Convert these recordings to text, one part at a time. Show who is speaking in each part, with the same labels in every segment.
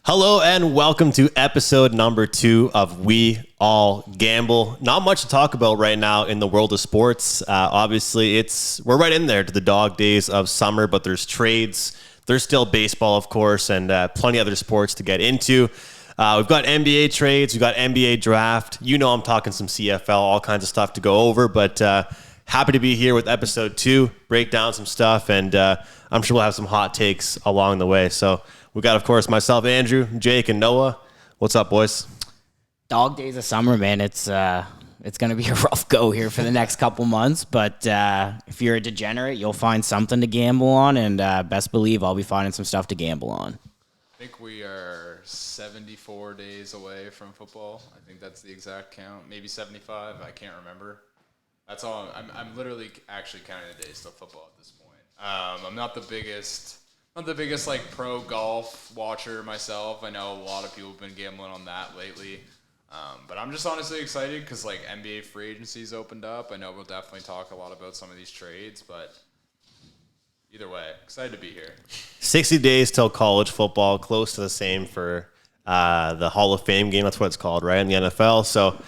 Speaker 1: Hello and welcome to episode number 2 of We All Gamble. Not much to talk about right now in the world of sports. Obviously, we're right in there to the dog days of summer, but there's trades. There's still baseball, of course, and plenty of other sports to get into. We've got NBA trades. We've got NBA draft. You know I'm talking some CFL, all kinds of stuff to go over, but happy to be here with episode 2, break down some stuff, and I'm sure we'll have some hot takes along the way. So we got, of course, myself, Andrew, Jake, and Noah. What's up, boys?
Speaker 2: Dog days of summer, man. It's going to be a rough go here for the next couple months. But if you're a degenerate, you'll find something to gamble on, and best believe I'll be finding some stuff to gamble on.
Speaker 3: I think we are 74 days away from football. I think that's the exact count. Maybe 75. I can't remember. That's all. I'm literally actually counting the days till football at this point. I'm not the biggest like pro golf watcher myself. I know a lot of people have been gambling on that lately. But I'm just honestly excited because like NBA free agency's opened up. I know we'll definitely talk a lot about some of these trades, but either way, excited to be here.
Speaker 1: 60 days till college football, close to the same for the Hall of Fame game. That's what it's called, right, in the NFL. So,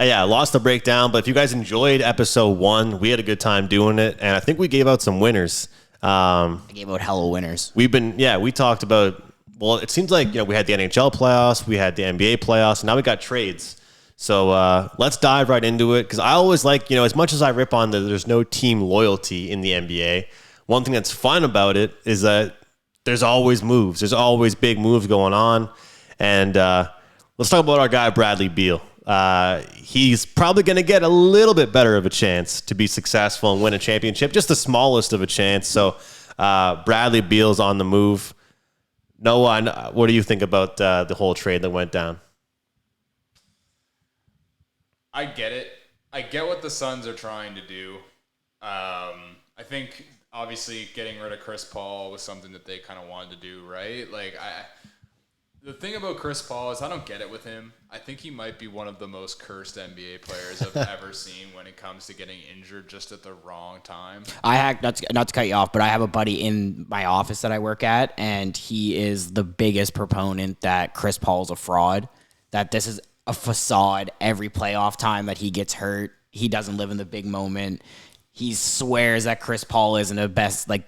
Speaker 1: yeah, lots to break down. But if you guys enjoyed episode 1, we had a good time doing it, and I think we gave out some winners.
Speaker 2: I gave out hella winners.
Speaker 1: We talked about, well, it seems like, we had the NHL playoffs, we had the NBA playoffs, and now we got trades. So let's dive right into it, because I always like, as much as I rip on that there's no team loyalty in the NBA, one thing that's fun about it is that there's always moves. There's always big moves going on. And let's talk about our guy, Bradley Beal. He's probably going to get a little bit better of a chance to be successful and win a championship, just the smallest of a chance. So Bradley Beal's on the move. Noah, what do you think about the whole trade that went down?
Speaker 3: I get it. I get what the Suns are trying to do. I think obviously getting rid of Chris Paul was something that they kind of wanted to do, right? The thing about Chris Paul is I don't get it with him. I think he might be one of the most cursed NBA players I've ever seen when it comes to getting injured just at the wrong time.
Speaker 2: Not to cut you off, but I have a buddy in my office that I work at, and he is the biggest proponent that Chris Paul's a fraud, that this is a facade every playoff time that he gets hurt. He doesn't live in the big moment. He swears that Chris Paul isn't the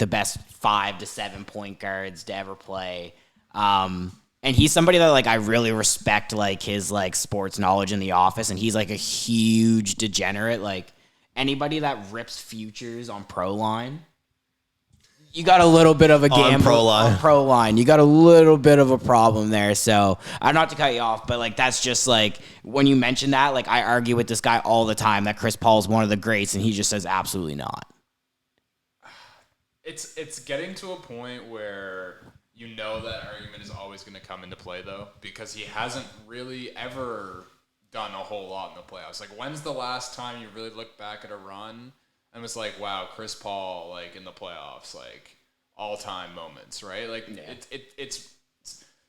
Speaker 2: best 5 to 7 point guards to ever play. And he's somebody that I really respect his sports knowledge in the office, and he's a huge degenerate. Anybody that rips futures on Proline, you got a little bit of a gamble on Proline. You got a little bit of a problem there. So I'm not to cut you off, but that's just when you mention that, I argue with this guy all the time that Chris Paul is one of the greats, and he just says absolutely not.
Speaker 3: It's getting to a point where you know that argument is always going to come into play, though, because he hasn't really ever done a whole lot in the playoffs. When's the last time you really looked back at a run and was like, wow, Chris Paul, in the playoffs, all-time moments, right?
Speaker 2: Yeah.
Speaker 3: It's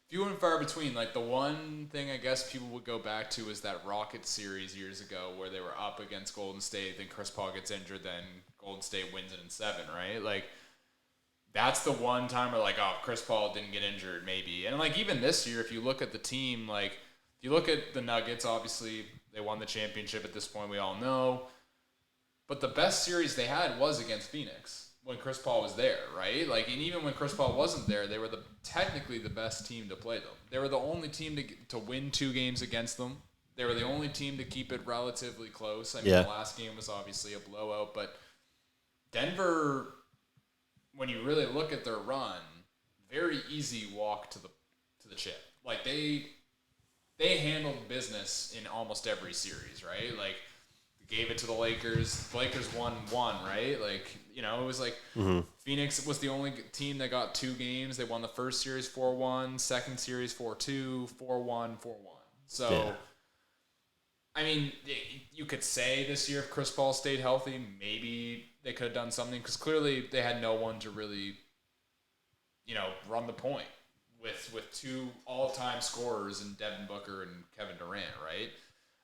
Speaker 3: few and far between. The one thing I guess people would go back to is that Rockets series years ago where they were up against Golden State, then Chris Paul gets injured, then Golden State wins it in 7, right? That's the one time where Chris Paul didn't get injured, maybe. And even this year, if you look at the team, if you look at the Nuggets, obviously they won the championship at this point, we all know. But the best series they had was against Phoenix when Chris Paul was there, right? And even when Chris Paul wasn't there, they were technically the best team to play them. They were the only team to win 2 games against them. They were the only team to keep it relatively close. The last game was obviously a blowout, but Denver, when you really look at their run, very easy walk to the chip. They handled business in almost every series, right? Gave it to the Lakers. The Lakers won one, right? It was Phoenix was the only team that got 2 games. They won the first series 4-1, second series 4-2, 4-1, 4-1. So, yeah. I mean, you could say this year if Chris Paul stayed healthy, maybe they could have done something, because clearly they had no one to really, run the point with 2 all-time scorers in Devin Booker and Kevin Durant, right?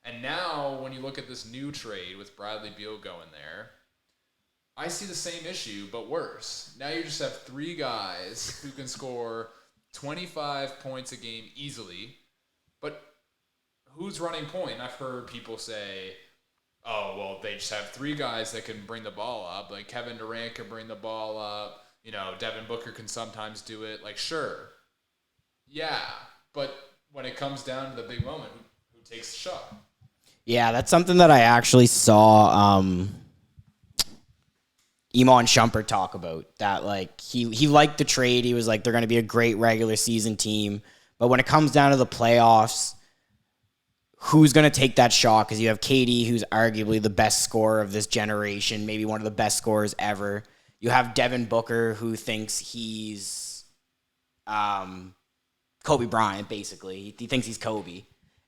Speaker 3: And now when you look at this new trade with Bradley Beal going there, I see the same issue, but worse. Now you just have 3 guys who can score 25 points a game easily, but who's running point? I've heard people say, oh, well, they just have 3 guys that can bring the ball up. Like, Kevin Durant can bring the ball up. Devin Booker can sometimes do it. Like, sure. Yeah, but when it comes down to the big moment, who takes the shot?
Speaker 2: Yeah, that's something that I actually saw Iman Shumpert talk about. That, like, he liked the trade. He was like, they're going to be a great regular season team. But when it comes down to the playoffs, who's going to take that shot? Because you have KD, who's arguably the best scorer of this generation, maybe one of the best scorers ever. You have Devin Booker, who thinks he's Kobe Bryant, basically. He thinks he's Kobe.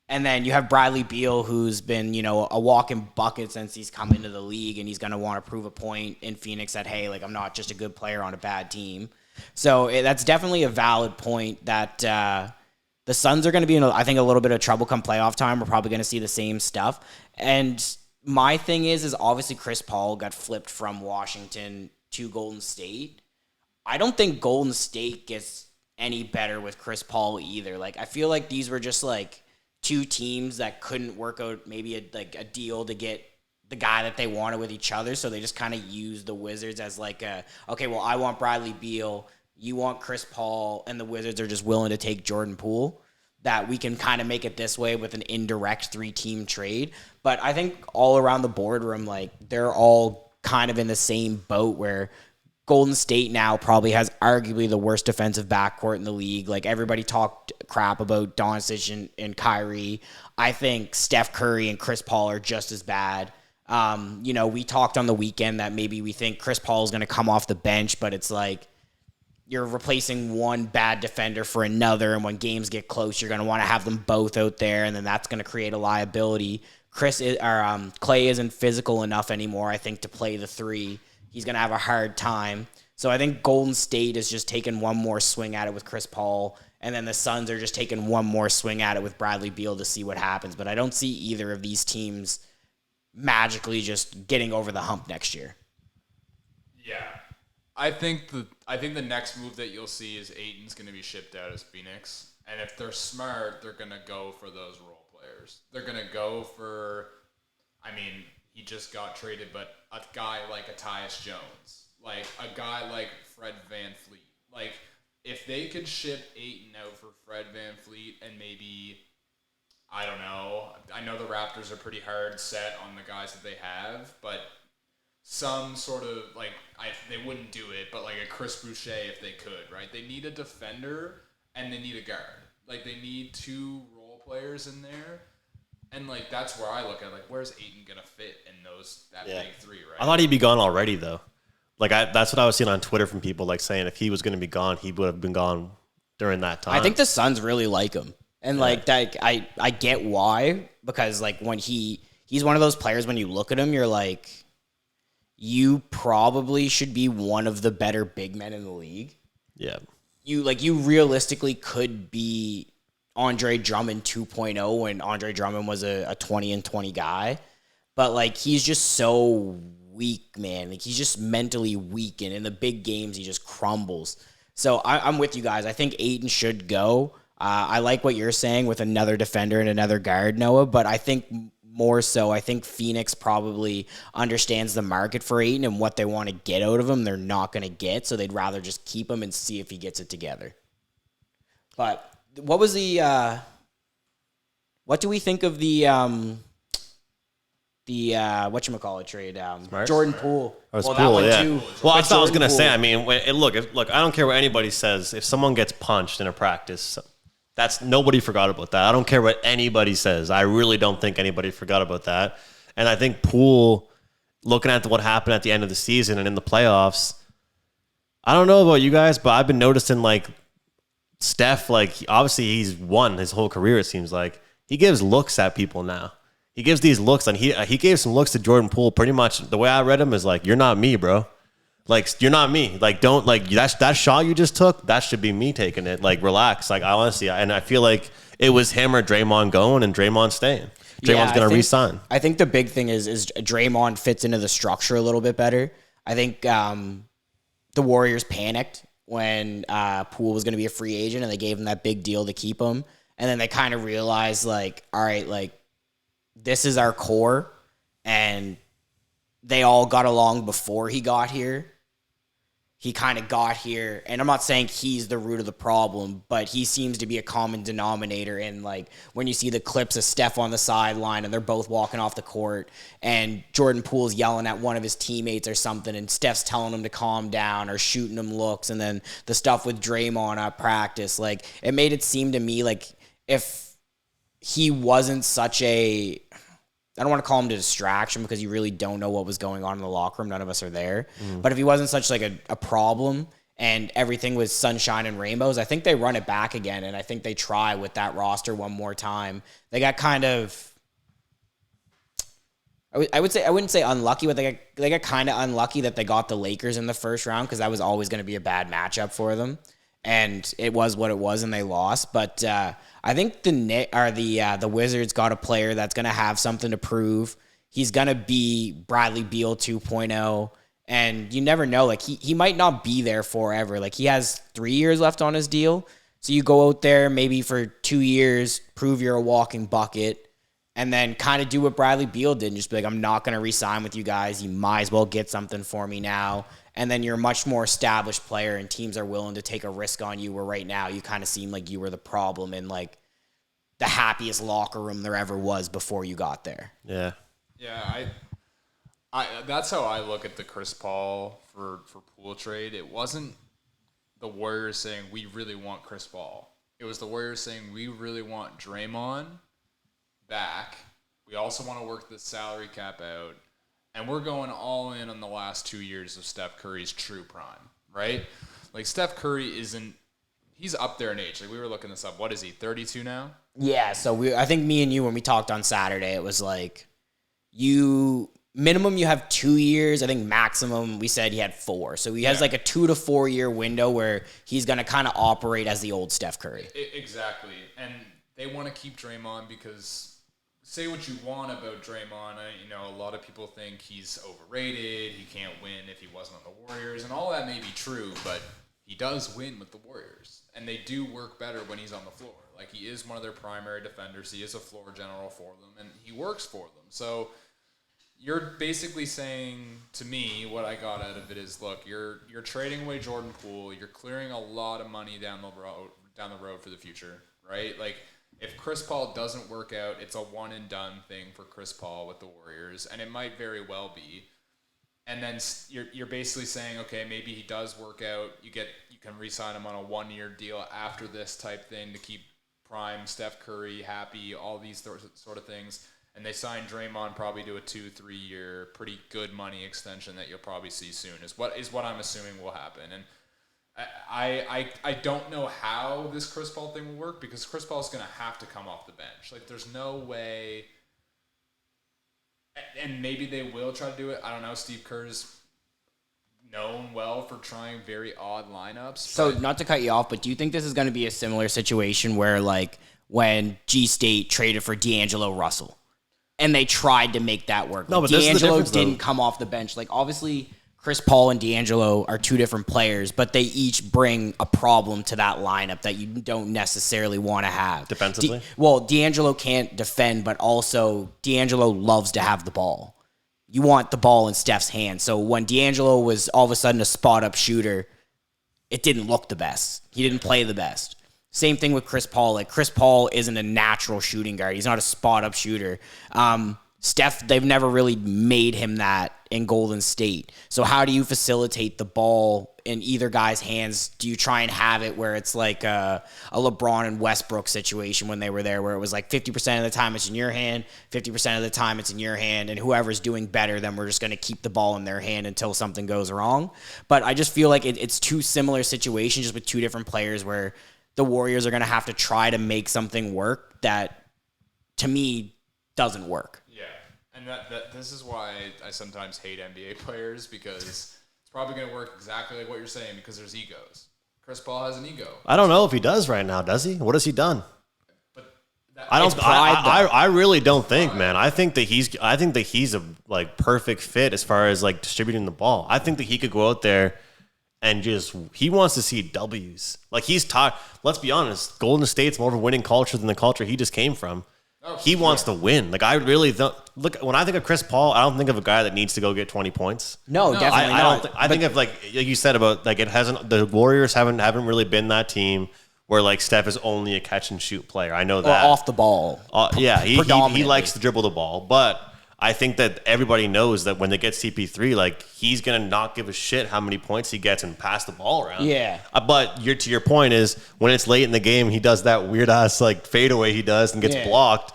Speaker 2: And then you have Bradley Beal, who's been, a walking bucket since he's come into the league, and he's going to want to prove a point in Phoenix that, hey, like, I'm not just a good player on a bad team. So that's definitely a valid point that the Suns are going to be in, I think, a little bit of trouble come playoff time. We're probably going to see the same stuff. And my thing is obviously Chris Paul got flipped from Washington to Golden State. I don't think Golden State gets any better with Chris Paul either. Like, I feel like these were just like 2 teams that couldn't work out maybe a deal to get the guy that they wanted with each other. So they just kind of used the Wizards as like okay, well, I want Bradley Beal, you want Chris Paul, and the Wizards are just willing to take Jordan Poole. That we can kind of make it this way with an indirect 3-team trade. But I think all around the boardroom, like, they're all kind of in the same boat where Golden State now probably has arguably the worst defensive backcourt in the league. Like, everybody talked crap about Doncic and Kyrie. I think Steph Curry and Chris Paul are just as bad. We talked on the weekend that maybe we think Chris Paul is going to come off the bench, but it's like you're replacing one bad defender for another, and when games get close, you're going to want to have them both out there, and then that's going to create a liability. Clay isn't physical enough anymore, I think, to play the 3. He's going to have a hard time. So I think Golden State is just taking one more swing at it with Chris Paul, and then the Suns are just taking one more swing at it with Bradley Beal to see what happens. But I don't see either of these teams magically just getting over the hump next year.
Speaker 3: Yeah. I think the next move that you'll see is Ayton's going to be shipped out as Phoenix. And if they're smart, they're going to go for those role players. They're going to go for, he just got traded, but a guy like a Tyus Jones, like a guy like Fred VanVleet. Like, if they could ship Ayton out for Fred VanVleet and maybe, I don't know, I know the Raptors are pretty hard set on the guys that they have, but some sort of, they wouldn't do it, but like a Chris Boucher if they could, right? They need a defender and they need a guard. Like, they need 2 role players in there. And, like, that's where I look at, like, where's Ayton going to fit in that big 3, right?
Speaker 1: I thought he'd be gone already, though. Like, that's what I was seeing on Twitter from people, like, saying if he was going to be gone, he would have been gone during that time.
Speaker 2: I think the Suns really like him. And, I get why. Because, like, when he's one of those players, when you look at him, you're like, you probably should be one of the better big men in the league.
Speaker 1: Yeah.
Speaker 2: You realistically could be Andre Drummond 2.0 when Andre Drummond was a 20-20 guy. But, like, he's just so weak, man. Like, he's just mentally weak. And in the big games, he just crumbles. So I'm with you guys. I think Ayton should go. I like what you're saying with another defender and another guard, Noah. But I think more so, I think Phoenix probably understands the market for Ayton and what they want to get out of him. They're not going to get, so they'd rather just keep him and see if he gets it together. But what was what do we think of the whatchamacallit trade? Jordan Poole.
Speaker 1: Oh, it's
Speaker 2: well,
Speaker 1: Poole,
Speaker 2: that one
Speaker 1: yeah.
Speaker 2: too.
Speaker 1: Well, that's what I was
Speaker 2: Jordan
Speaker 1: going to say.
Speaker 2: Poole.
Speaker 1: I mean, look, I don't care what anybody says. If someone gets punched in a practice, nobody forgot about that. I don't care what anybody says. I really don't think anybody forgot about that. And I think Poole, looking at what happened at the end of the season and in the playoffs, I don't know about you guys, but I've been noticing, like, Steph, like, obviously he's won his whole career, it seems like. He gives looks at people now. He gives these looks, and he gave some looks to Jordan Poole. Pretty much the way I read him is like, you're not me, bro. Like, you're not me. Like, don't, like, that shot you just took, that should be me taking it. Like, relax. Like, I honestly, and I feel like it was him or Draymond going and Draymond staying. Draymond's going to re-sign.
Speaker 2: I think the big thing is Draymond fits into the structure a little bit better. I think the Warriors panicked when Poole was going to be a free agent, and they gave him that big deal to keep him. And then they kind of realized, like, all right, like, this is our core, and they all got along before he got here. He kind of got here, and I'm not saying he's the root of the problem, but he seems to be a common denominator in, like, when you see the clips of Steph on the sideline and they're both walking off the court and Jordan Poole's yelling at one of his teammates or something and Steph's telling him to calm down or shooting him looks, and then the stuff with Draymond at practice. Like, it made it seem to me like if he wasn't such a... I don't want to call him a distraction because you really don't know what was going on in the locker room. None of us are there. But if he wasn't such like a problem and everything was sunshine and rainbows, I think they run it back again. And I think they try with that roster one more time. They got kind of, I wouldn't say unlucky, but they got kind of unlucky that they got the Lakers in the first round because that was always going to be a bad matchup for them. And it was what it was, and they lost. But I think the Wizards got a player that's going to have something to prove. He's going to be Bradley Beal 2.0, and you never know. Like, he might not be there forever. Like, he has 3 years left on his deal. So you go out there maybe for 2 years, prove you're a walking bucket, and then kind of do what Bradley Beal did and just be like, I'm not going to re-sign with you guys. You might as well get something for me now. And then you're a much more established player and teams are willing to take a risk on you, where right now you kind of seem like you were the problem in, like, the happiest locker room there ever was before you got there.
Speaker 1: Yeah.
Speaker 3: Yeah, I that's how I look at the Chris Paul for Poole trade. It wasn't the Warriors saying we really want Chris Paul. It was the Warriors saying we really want Draymond back. We also want to work the salary cap out. And we're going all in on the last 2 years of Steph Curry's true prime, right? Like, Steph Curry he's up there in age. Like, we were looking this up. What is he, 32 now?
Speaker 2: Yeah, so I think me and you, when we talked on Saturday, it was like, minimum you have 2 years. I think maximum we said he had 4. So he has like a 2 to 4 year window where he's going to kind of operate as the old Steph Curry.
Speaker 3: Exactly. And they want to keep Draymond because... Say what you want about Draymond. A lot of people think he's overrated. He can't win if he wasn't on the Warriors. And all that may be true, but he does win with the Warriors. And they do work better when he's on the floor. Like, he is one of their primary defenders. He is a floor general for them, and he works for them. So you're basically saying to me, what I got out of it is, look, you're trading away Jordan Poole. You're clearing a lot of money down the road for the future, right? Like, if Chris Paul doesn't work out, it's a one-and-done thing for Chris Paul with the Warriors, and it might very well be. And then you're basically saying, okay, maybe he does work out. You can re-sign him on a 1-year deal after this type thing to keep prime Steph Curry happy, all these sort of things. And they signed Draymond probably to a 2-3 year pretty good money extension that you'll probably see soon is what I'm assuming will happen. And I don't know how this Chris Paul thing will work because Chris Paul is going to have to come off the bench. Like, there's no way, and maybe they will try to do it. I don't know. Steve Kerr's known well for trying very odd lineups.
Speaker 2: So, not to cut you off, but do you think this is going to be a similar situation where, like, when G-State traded for D'Angelo Russell and they tried to make that work?
Speaker 1: No,
Speaker 2: like,
Speaker 1: but
Speaker 2: D'Angelo didn't come off the bench. Like, obviously, Chris Paul and D'Angelo are two different players, but they each bring a problem to that lineup that you don't necessarily want to have.
Speaker 1: Defensively?
Speaker 2: D'Angelo can't defend, but also D'Angelo loves to have the ball. You want the ball in Steph's hands. So when D'Angelo was all of a sudden a spot-up shooter, it didn't look the best. He didn't play the best. Same thing with Chris Paul. Like, Chris Paul isn't a natural shooting guard. He's not a spot-up shooter. Steph, they've never really made him that in Golden State. So how do you facilitate the ball in either guy's hands? Do you try and have it where it's like a LeBron and Westbrook situation when they were there, where it was like 50% of the time it's in your hand, 50% of the time it's in your hand, and whoever's doing better, then we're just going to keep the ball in their hand until something goes wrong? But I just feel like it's two similar situations, just with two different players, where the Warriors are going to have to try to make something work that, to me, doesn't work.
Speaker 3: And this is why I sometimes hate NBA players, because it's probably going to work exactly like what you're saying, because there's egos. Chris Paul has an ego.
Speaker 1: I don't know if he does right now, does he? What has he done?
Speaker 3: But
Speaker 1: I really don't think, man. I think that he's a like perfect fit as far as like distributing the ball. I think that he could go out there and he wants to see W's. Like he's taught. Let's be honest, Golden State's more of a winning culture than the culture he just came from. He wants to win. Like I really look when I think of Chris Paul, I don't think of a guy that needs to go get 20 points.
Speaker 2: No, definitely not.
Speaker 1: I think of like you said about like the Warriors haven't really been that team where like Steph is only a catch and shoot player. I know that.
Speaker 2: Or off the ball.
Speaker 1: Yeah, he likes to dribble the ball, but I think that everybody knows that when they get CP3, like he's gonna not give a shit how many points he gets and pass the ball around.
Speaker 2: Yeah.
Speaker 1: But to your point is when it's late in the game, he does that weird ass like fadeaway he does and gets blocked.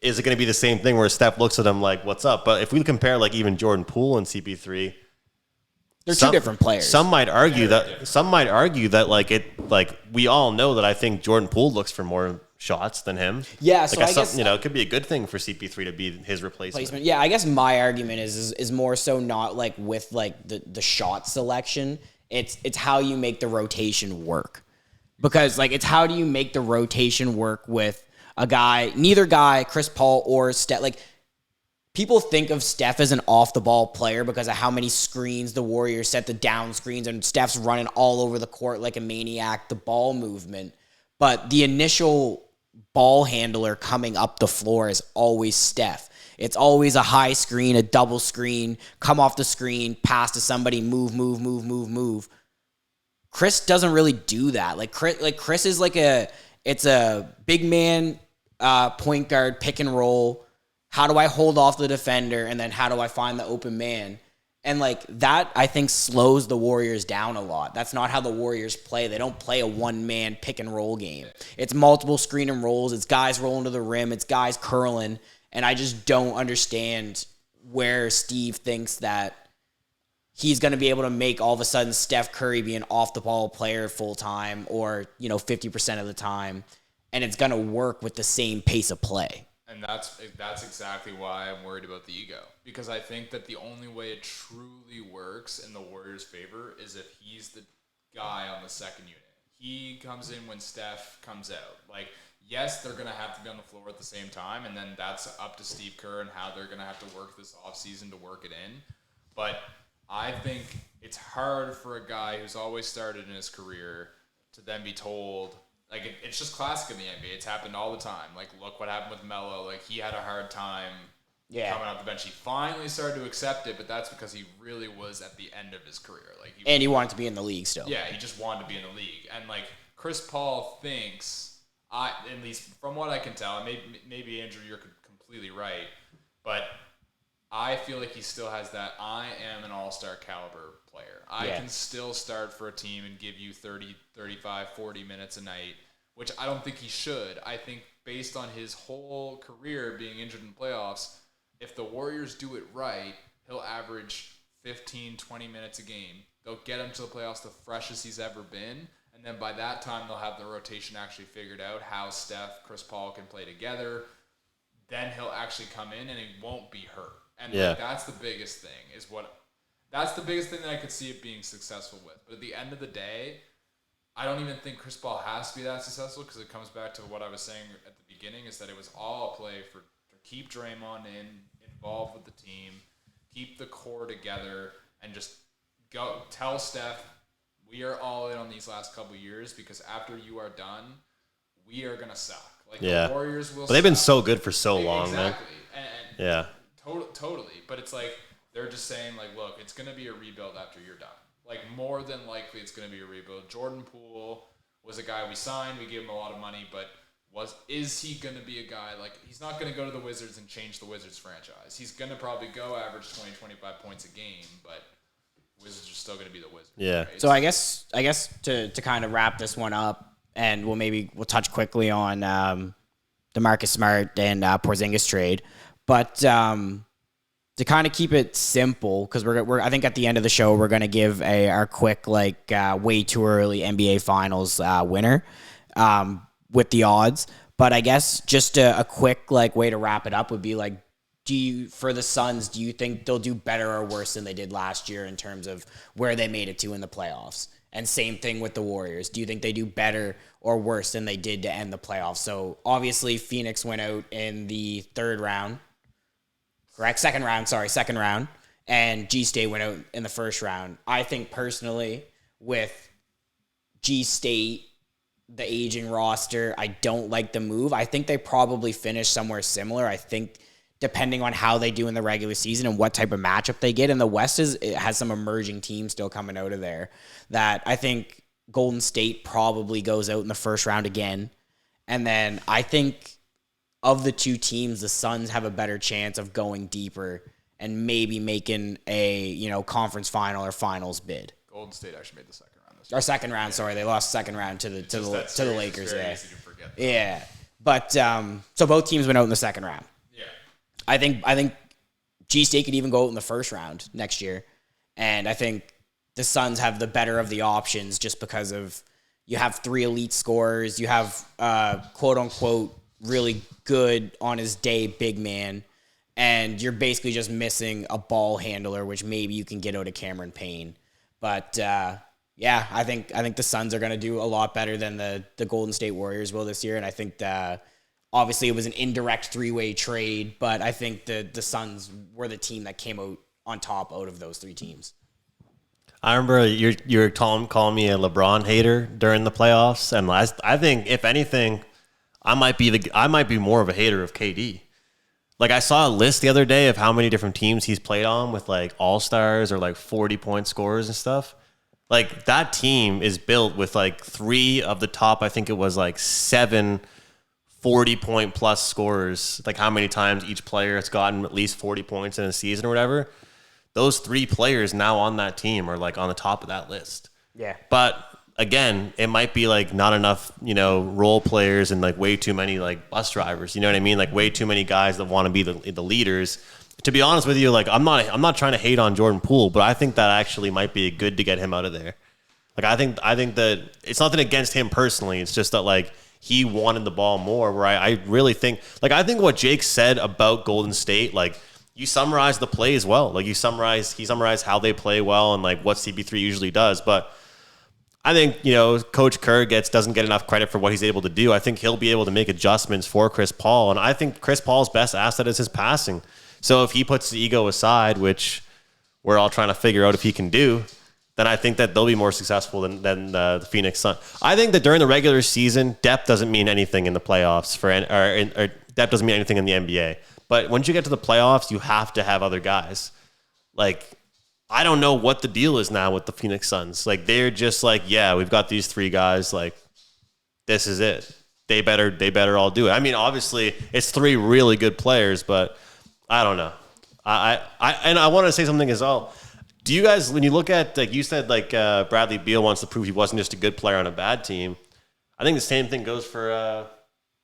Speaker 1: Is it going to be the same thing where Steph looks at him like, "What's up?" But if we compare like even Jordan Poole and CP3,
Speaker 2: they're two different players.
Speaker 1: Some might argue that like we all know that I think Jordan Poole looks for more shots than him.
Speaker 2: Yeah, so
Speaker 1: like
Speaker 2: I guess
Speaker 1: it could be a good thing for CP3 to be his replacement.
Speaker 2: Yeah, I guess my argument is more so not like with like the shot selection. It's how you make the rotation work. Because like it's how do you make the rotation work with a guy, neither guy, Chris Paul or Steph, like people think of Steph as an off the ball player because of how many screens the Warriors set, the down screens, and Steph's running all over the court like a maniac, the ball movement. But the initial ball handler coming up the floor is always Steph. It's always a high screen, a double screen, come off the screen, pass to somebody, move. Chris doesn't really do that. Like Chris is like it's a big man, point guard, pick and roll. How do I hold off the defender? And then how do I find the open man? And like that, I think slows the Warriors down a lot. That's not how the Warriors play. They don't play a one-man pick and roll game. It's multiple screen and rolls. It's guys rolling to the rim. It's guys curling. And I just don't understand where Steve thinks that he's going to be able to make all of a sudden Steph Curry be an off-the-ball player full-time or, 50% of the time. And it's going to work with the same pace of play.
Speaker 3: And that's exactly why I'm worried about the ego. Because I think that the only way it truly works in the Warriors' favor is if he's the guy on the second unit. He comes in when Steph comes out. Like, yes, they're going to have to be on the floor at the same time, and then that's up to Steve Kerr and how they're going to have to work this offseason to work it in. But I think it's hard for a guy who's always started in his career to then be told, like, it's just classic in the NBA. It's happened all the time. Like, look what happened with Melo. Like, he had a hard time coming off the bench. He finally started to accept it, but that's because he really was at the end of his career. Like,
Speaker 2: he wanted to be in the league still.
Speaker 3: Yeah, he just wanted to be in the league. And, like, Chris Paul thinks, at least from what I can tell, and maybe Andrew, you're completely right, but I feel like he still has that I am an all-star caliber player. I can still start for a team and give you 30, 35, 40 minutes a night, which I don't think he should. I think based on his whole career being injured in playoffs, if the Warriors do it right, he'll average 15, 20 minutes a game. They'll get him to the playoffs the freshest he's ever been, and then by that time they'll have the rotation actually figured out, how Steph, Chris Paul can play together. Then he'll actually come in and he won't be hurt. And that's the biggest thing that's the biggest thing that I could see it being successful with. But at the end of the day, I don't even think Chris Paul has to be that successful because it comes back to what I was saying at the beginning is that it was all a play to keep Draymond involved with the team, keep the core together, and just go tell Steph, we are all in on these last couple of years because after you are done, we are going to suck. Like the Warriors will suck.
Speaker 1: They've been so good for so long, man.
Speaker 3: Exactly. Totally. But it's like they're just saying, like, look, it's going to be a rebuild after you're done. Like, more than likely it's going to be a rebuild. Jordan Poole was a guy we signed. We gave him a lot of money. But is he going to be a guy, like, he's not going to go to the Wizards and change the Wizards franchise. He's going to probably go average 20, 25 points a game. But Wizards are still going to be the Wizards.
Speaker 1: Yeah.
Speaker 3: Right?
Speaker 2: So I guess to kind of wrap this one up, and we'll touch quickly on the Marcus Smart and Porzingis trade. But to kind of keep it simple, because we're I think at the end of the show we're gonna give our quick way too early NBA Finals winner with the odds. But I guess just a quick way to wrap it up would be for the Suns, do you think they'll do better or worse than they did last year in terms of where they made it to in the playoffs? And same thing with the Warriors. Do you think they do better or worse than they did to end the playoffs? So obviously Phoenix went out in the third round. Correct? Second round. And G-State went out in the first round. I think personally with G State, the aging roster, I don't like the move. I think they probably finish somewhere similar. I think depending on how they do in the regular season and what type of matchup they get. And the West it has some emerging teams still coming out of there that I think Golden State probably goes out in the first round again. And then I think of the two teams, the Suns have a better chance of going deeper and maybe making a, conference final or finals bid.
Speaker 3: Golden State actually made the second round this year.
Speaker 2: Or second round, sorry. They lost second round to the Lakers there.
Speaker 3: Easy to forget.
Speaker 2: Yeah. But so both teams went out in the second round.
Speaker 3: Yeah.
Speaker 2: I think G State could even go out in the first round next year. And I think the Suns have the better of the options just because of you have 3 elite scorers, you have quote unquote really good on his day big man, and you're basically just missing a ball handler, which maybe you can get out of Cameron Payne. But yeah, I think the Suns are going to do a lot better than the Golden State Warriors will this year, and I think obviously it was an indirect 3-way trade, but I think the Suns were the team that came out on top out of those 3 teams.
Speaker 1: I remember you're calling me a LeBron hater during the playoffs, and I think if anything, I might be more of a hater of KD. Like I saw a list the other day of how many different teams he's played on with like all-stars or like 40-point scorers and stuff. Like that team is built with like 3 of the top, I think it was like 7 40-point plus scorers. Like how many times each player has gotten at least 40 points in a season or whatever. Those 3 players now on that team are like on the top of that list.
Speaker 2: Yeah.
Speaker 1: But again, it might be like not enough, role players and like way too many like bus drivers. You know what I mean? Like way too many guys that want to be the leaders. To be honest with you, like I'm not trying to hate on Jordan Poole, but I think that actually might be good to get him out of there. Like I think that it's nothing against him personally. It's just that like he wanted the ball more. Where I really think I think what Jake said about Golden State, like you summarize the play as well. Like he summarized how they play well and like what CP3 usually does. But I think, Coach Kerr doesn't get enough credit for what he's able to do. I think he'll be able to make adjustments for Chris Paul. And I think Chris Paul's best asset is his passing. So if he puts the ego aside, which we're all trying to figure out if he can do, then I think that they'll be more successful than the Phoenix Suns. I think that during the regular season, depth doesn't mean anything in the playoffs or depth doesn't mean anything in the NBA. But once you get to the playoffs, you have to have other guys. Like, I don't know what the deal is now with the Phoenix Suns. Like, they're just like, yeah, we've got these 3 guys. Like, this is it. They better all do it. I mean, obviously, it's 3 really good players, but I don't know. I want to say something as well. Do you guys, when you look at, like you said, like Bradley Beal wants to prove he wasn't just a good player on a bad team. I think the same thing goes for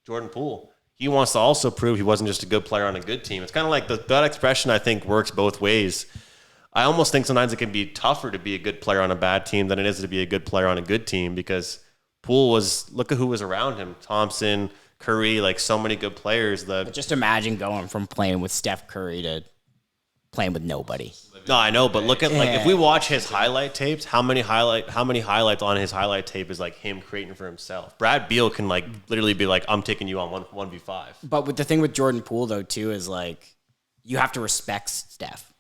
Speaker 1: Jordan Poole. He wants to also prove he wasn't just a good player on a good team. It's kind of like that expression, I think, works both ways. I almost think sometimes it can be tougher to be a good player on a bad team than it is to be a good player on a good team because Poole look at who was around him. Thompson, Curry, like so many good players.
Speaker 2: But just imagine going from playing with Steph Curry to playing with nobody.
Speaker 1: No, I know, but look at like if we watch his highlight tapes, how many highlights on his highlight tape is like him creating for himself. Brad Beal can like literally be like, I'm taking you on 1v5.
Speaker 2: But with the thing with Jordan Poole though too is like you have to respect Steph.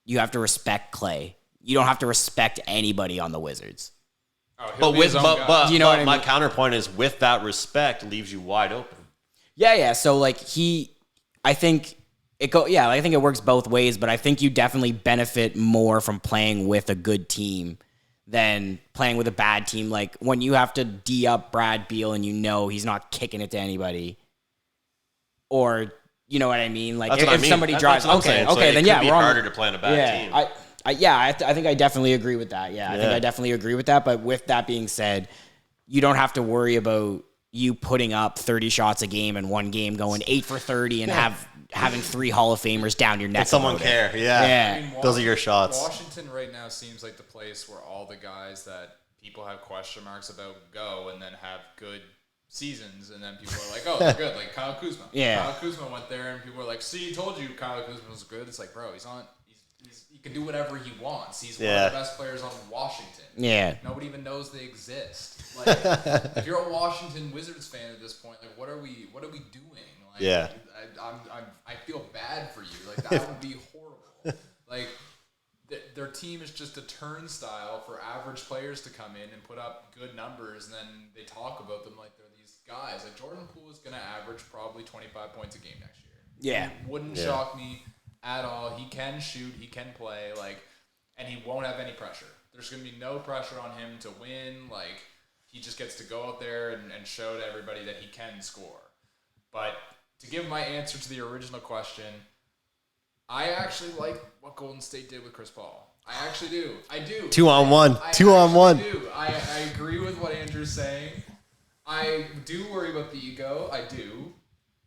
Speaker 2: You have to respect Clay. You don't have to respect anybody on the Wizards.
Speaker 3: But
Speaker 2: you know what I mean?
Speaker 1: My counterpoint is with that respect leaves you wide open.
Speaker 2: Yeah. So like I think it works both ways, but I think you definitely benefit more from playing with a good team than playing with a bad team. Like when you have to D up Brad Beal and he's not kicking it to anybody, or you know what I mean? Like if somebody drives, okay, then yeah,
Speaker 1: it'd be harder to play on a bad team.
Speaker 2: I think I definitely agree with that. I think I definitely agree with that. But with that being said, you don't have to worry about you putting up 30 shots a game in one game, going 8 for 30, and having 3 Hall of Famers down your neck.
Speaker 1: Let someone care. Yeah. I mean, those are your shots.
Speaker 3: Washington right now seems like the place where all the guys that people have question marks about go and then have good seasons, and then people are like, oh, they're good. Like Kyle Kuzma. Yeah. Kyle Kuzma went there, and people were like, see, told you Kyle Kuzma was good. It's like, bro, he can do whatever he wants. He's one of the best players on Washington.
Speaker 2: Yeah.
Speaker 3: Nobody even knows they exist. Like, if you're a Washington Wizards fan at this point, like, what are we doing? Like, I feel bad for you. Like, that would be horrible. Like, their team is just a turnstile for average players to come in and put up good numbers, and then they talk about them like they're these guys. Like Jordan Poole is going to average probably 25 points a game next year.
Speaker 2: Yeah.
Speaker 3: It wouldn't shock me at all. He can shoot, he can play, and he won't have any pressure. There's going to be no pressure on him to win. Like, he just gets to go out there and show to everybody that he can score. But to give my answer to the original question, I actually like what Golden State did with Chris Paul. I actually do. I do.
Speaker 1: 2-on-1.
Speaker 3: I
Speaker 1: 2-on-1.
Speaker 3: do. I agree with what Andrew's saying. I do worry about the ego. I do.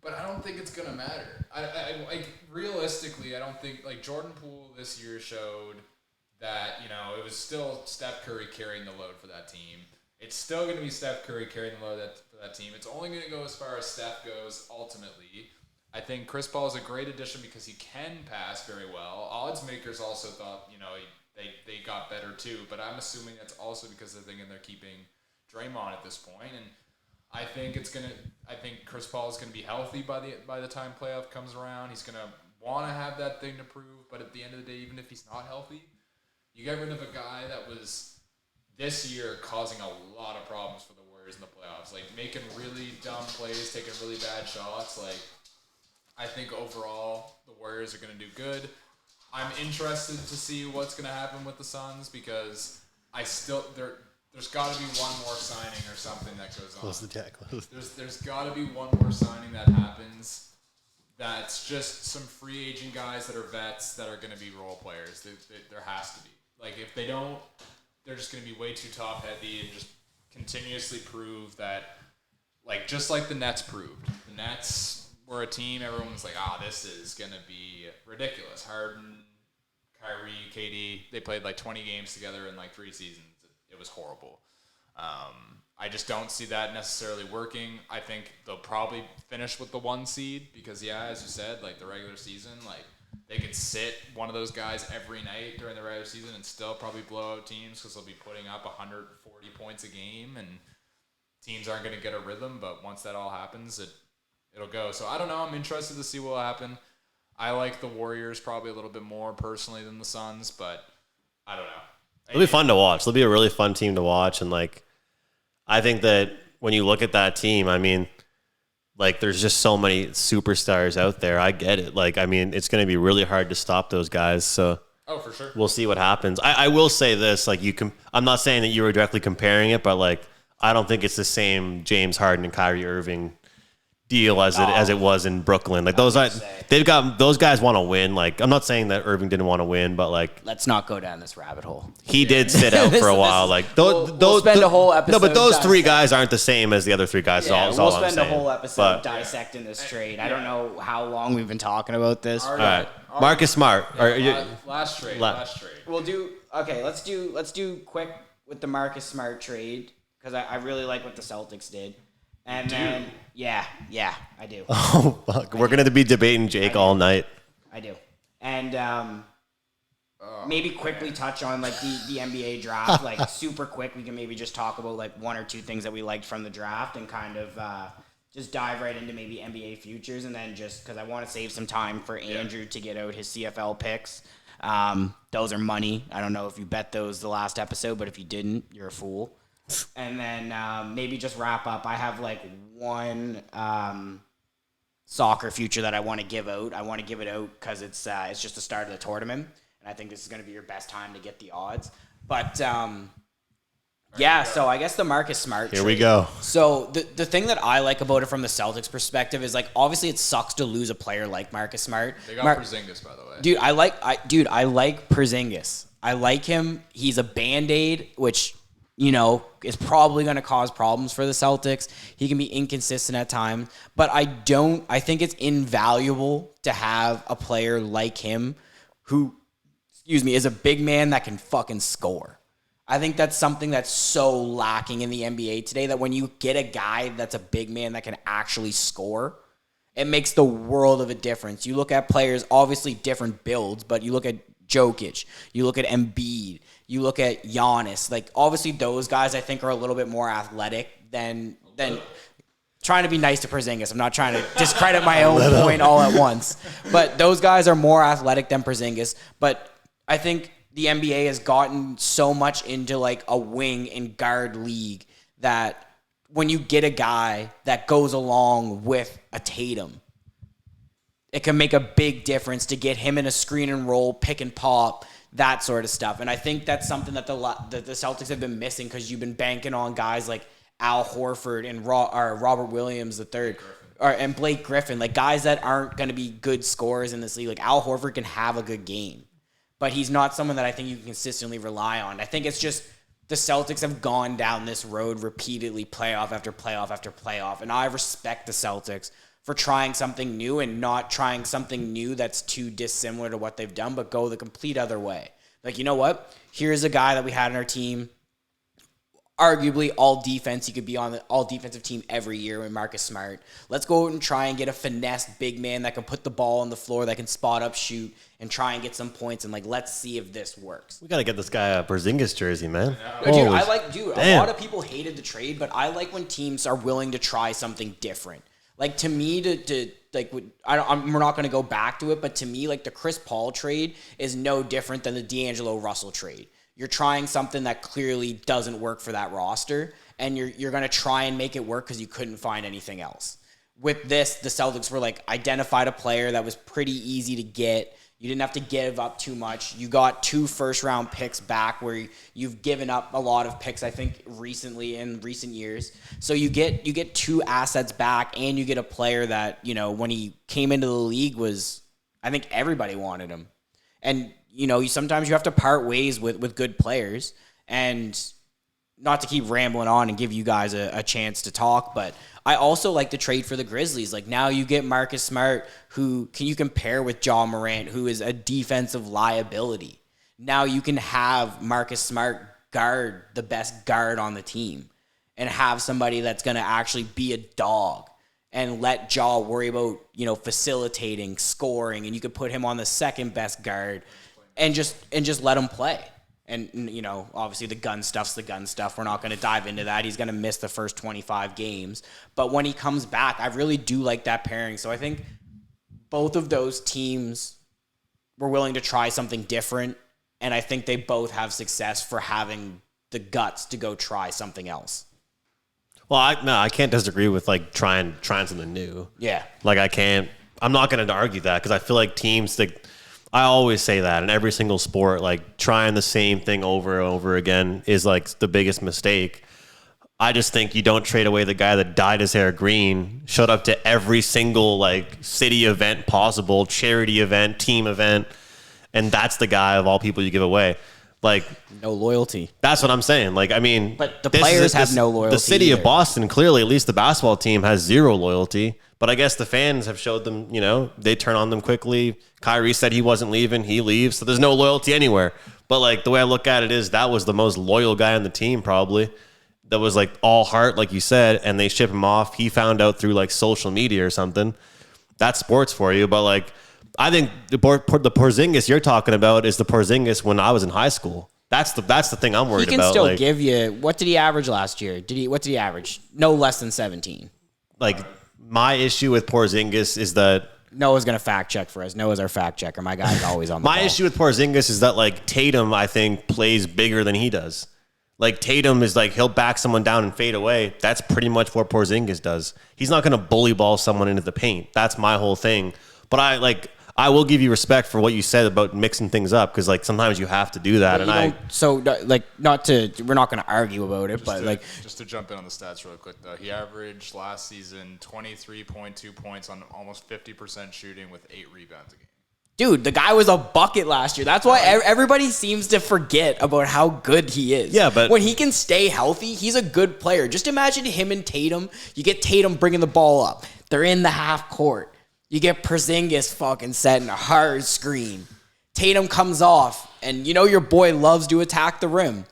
Speaker 3: But I don't think it's going to matter. I realistically, I don't think, like, Jordan Poole this year showed that, it was still Steph Curry carrying the load for that team. It's still going to be Steph Curry carrying the load for that team. It's only going to go as far as Steph goes ultimately. I think Chris Paul is a great addition because he can pass very well. Odds makers also thought, they got better too, but I'm assuming that's also because they're thinking they're keeping Draymond at this point. And I think Chris Paul is going to be healthy by the time playoff comes around. He's going to want to have that thing to prove, but at the end of the day, even if he's not healthy, you get rid of a guy that was this year causing a lot of problems for the Warriors in the playoffs, like making really dumb plays, taking really bad shots. Like, I think overall the Warriors are going to do good. I'm interested to see what's going to happen with the Suns because there's got to be one more signing or something that goes on.
Speaker 1: Close the chat.
Speaker 3: There's got to be one more signing that happens. That's just some free agent guys that are vets that are going to be role players. There has to be. Like, if they don't, they're just going to be way too top heavy and just continuously prove that, like, just like the Nets proved. The Nets were a team, everyone was like, this is going to be ridiculous. Harden, Kyrie, KD, they played like 20 games together in like 3 seasons. It was horrible. I just don't see that necessarily working. I think they'll probably finish with the 1 seed because, as you said, like the regular season, like they could sit one of those guys every night during the regular season and still probably blow out teams because they'll be putting up 140 points a game and teams aren't going to get a rhythm. But once that all happens, it'll go. So I don't know. I'm interested to see what will happen. I like the Warriors probably a little bit more personally than the Suns, but I don't know.
Speaker 1: It'll be fun to watch. It'll be a really fun team to watch. And, like, I think that when you look at that team, I mean, like, there's just so many superstars out there. I get it. Like, I mean, it's going to be really hard to stop those guys. So,
Speaker 3: for sure.
Speaker 1: We'll see what happens. I will say this. Like, I'm not saying that you were directly comparing it, but, like, I don't think it's the same James Harden and Kyrie Irving deal as it was in Brooklyn. Like those guys want to win. Like, I'm not saying that Irving didn't want to win, but like,
Speaker 2: let's not go down this rabbit hole.
Speaker 1: He did sit out for a while. Like
Speaker 2: we'll spend a whole episode.
Speaker 1: No, but those 3 guys aren't the same as the other 3 guys.
Speaker 2: Yeah,
Speaker 1: we'll
Speaker 2: spend a whole episode dissecting this trade. I don't know how long we've been talking about this.
Speaker 1: All right. Marcus Smart.
Speaker 3: Last trade.
Speaker 2: We'll do. Okay, let's do quick with the Marcus Smart trade because I really like what the Celtics did. And then, I do.
Speaker 1: Oh, fuck. We're going to be debating Jake all night.
Speaker 2: I do. And maybe quickly touch on, like, the NBA draft. Like, super quick. We can maybe just talk about, like, 1 or 2 things that we liked from the draft and kind of just dive right into maybe NBA futures. And then just because I want to save some time for Andrew to get out his CFL picks. Those are money. I don't know if you bet those the last episode, but if you didn't, you're a fool. And then maybe just wrap up. I have like one soccer future that I want to give out. I want to give it out because it's just the start of the tournament, and I think this is going to be your best time to get the odds. But so I guess the Marcus Smart trade.
Speaker 1: Here we go.
Speaker 2: So the thing that I like about it from the Celtics perspective is, like, obviously it sucks to lose a player like Marcus Smart.
Speaker 3: They got Porzingis, by the way.
Speaker 2: Dude, I like Porzingis. I like him. He's a Band-Aid, which, is probably going to cause problems for the Celtics. He can be inconsistent at times, but I think it's invaluable to have a player like him who, is a big man that can fucking score. I think that's something that's so lacking in the NBA today, that when you get a guy that's a big man that can actually score, it makes the world of a difference. You look at players, obviously different builds, but you look at Jokic, you look at Embiid, you look at Giannis. Like, obviously those guys I think are a little bit more athletic than trying to be nice to Porzingis. I'm not trying to discredit my own point all at once. But those guys are more athletic than Porzingis. But I think the NBA has gotten so much into like a wing and guard league that when you get a guy that goes along with a Tatum, it can make a big difference to get him in a screen and roll, pick and pop, that sort of stuff. And I think that's something that the Celtics have been missing because you've been banking on guys like Al Horford and Robert Williams III. And Blake Griffin, like guys that aren't going to be good scorers in this league. Like Al Horford can have a good game, but he's not someone that I think you can consistently rely on. I think it's just the Celtics have gone down this road repeatedly, playoff after playoff after playoff, and I respect the Celtics for trying something new and not trying something new that's too dissimilar to what they've done, but go the complete other way. Like, you know what? Here's a guy that we had on our team, arguably all defense. He could be on the all defensive team every year with Marcus Smart. Let's go out and try and get a finesse big man that can put the ball on the floor, that can spot up, shoot, and try and get some points. And, like, let's see if this works.
Speaker 1: We got to get this guy a Porzingis jersey, man.
Speaker 2: No, dude, a lot of people hated the trade, but I like when teams are willing to try something different. Like, to me, we're not going to go back to it, but to me, like, the Chris Paul trade is no different than the D'Angelo Russell trade. You're trying something that clearly doesn't work for that roster, and you're going to try and make it work because you couldn't find anything else. With this, the Celtics were, like, identified a player that was pretty easy to get. You didn't have to give up too much. You got 2 first-round picks back where you've given up a lot of picks, I think, recently in recent years. So you get 2 assets back, and you get a player that, you know, when he came into the league was, I think everybody wanted him. And, you know, sometimes you have to part ways with good players. And not to keep rambling on and give you guys a chance to talk, but I also like the trade for the Grizzlies. Like, now you get Marcus Smart, who can you compare with John Morant, who is a defensive liability. Now you can have Marcus Smart guard the best guard on the team and have somebody that's going to actually be a dog and let Ja worry about, you know, facilitating, scoring, and you could put him on the second best guard and just let him play. And, you know, obviously the gun stuff's the gun stuff. We're not going to dive into that. He's going to miss the first 25 games. But when he comes back, I really do like that pairing. So I think both of those teams were willing to try something different. And I think they both have success for having the guts to go try something else.
Speaker 1: Well, I can't disagree with, like, trying something new.
Speaker 2: Yeah.
Speaker 1: Like, I'm not going to argue that because I feel like teams that, I always say that in every single sport, like, trying the same thing over and over again is, like, the biggest mistake. I just think you don't trade away the guy that dyed his hair green, showed up to every single, like, city event possible, charity event, team event, and that's the guy of all people you give away. Like,
Speaker 2: no loyalty.
Speaker 1: That's what I'm saying. Like, I mean,
Speaker 2: but the players have no loyalty.
Speaker 1: The city
Speaker 2: either.
Speaker 1: of Boston, clearly, at least the basketball team, has 0 loyalty. But I guess the fans have showed them, you know, they turn on them quickly. Kyrie said he wasn't leaving. He leaves. So there's no loyalty anywhere. But, like, the way I look at it is that was the most loyal guy on the team, probably. That was, like, all heart, like you said, and they ship him off. He found out through, like, social media or something. That's sports for you. But, like, I think the Porzingis you're talking about is the Porzingis when I was in high school. That's the thing I'm worried about.
Speaker 2: He can still give you. What did he average last year? What did he average? No less than 17.
Speaker 1: Like, my issue with Porzingis is that
Speaker 2: Noah's gonna fact check for us. Noah's our fact checker. My guy's always on the
Speaker 1: my
Speaker 2: ball.
Speaker 1: issue with Porzingis is that, like, Tatum, I think, plays bigger than he does. Like, Tatum is like, he'll back someone down and fade away. That's pretty much what Porzingis does. He's not gonna bully ball someone into the paint. That's my whole thing. But I will give you respect for what you said about mixing things up because, like, sometimes you have to do that.
Speaker 2: We're not going to argue about it,
Speaker 3: just to jump in on the stats real quick though, he averaged last season 23.2 points on almost 50% shooting with 8 rebounds a game.
Speaker 2: Dude, the guy was a bucket last year. That's why everybody seems to forget about how good he is.
Speaker 1: Yeah, but
Speaker 2: when he can stay healthy, he's a good player. Just imagine him and Tatum. You get Tatum bringing the ball up. They're in the half court. You get Porzingis fucking setting a hard screen. Tatum comes off, and you know your boy loves to attack the rim.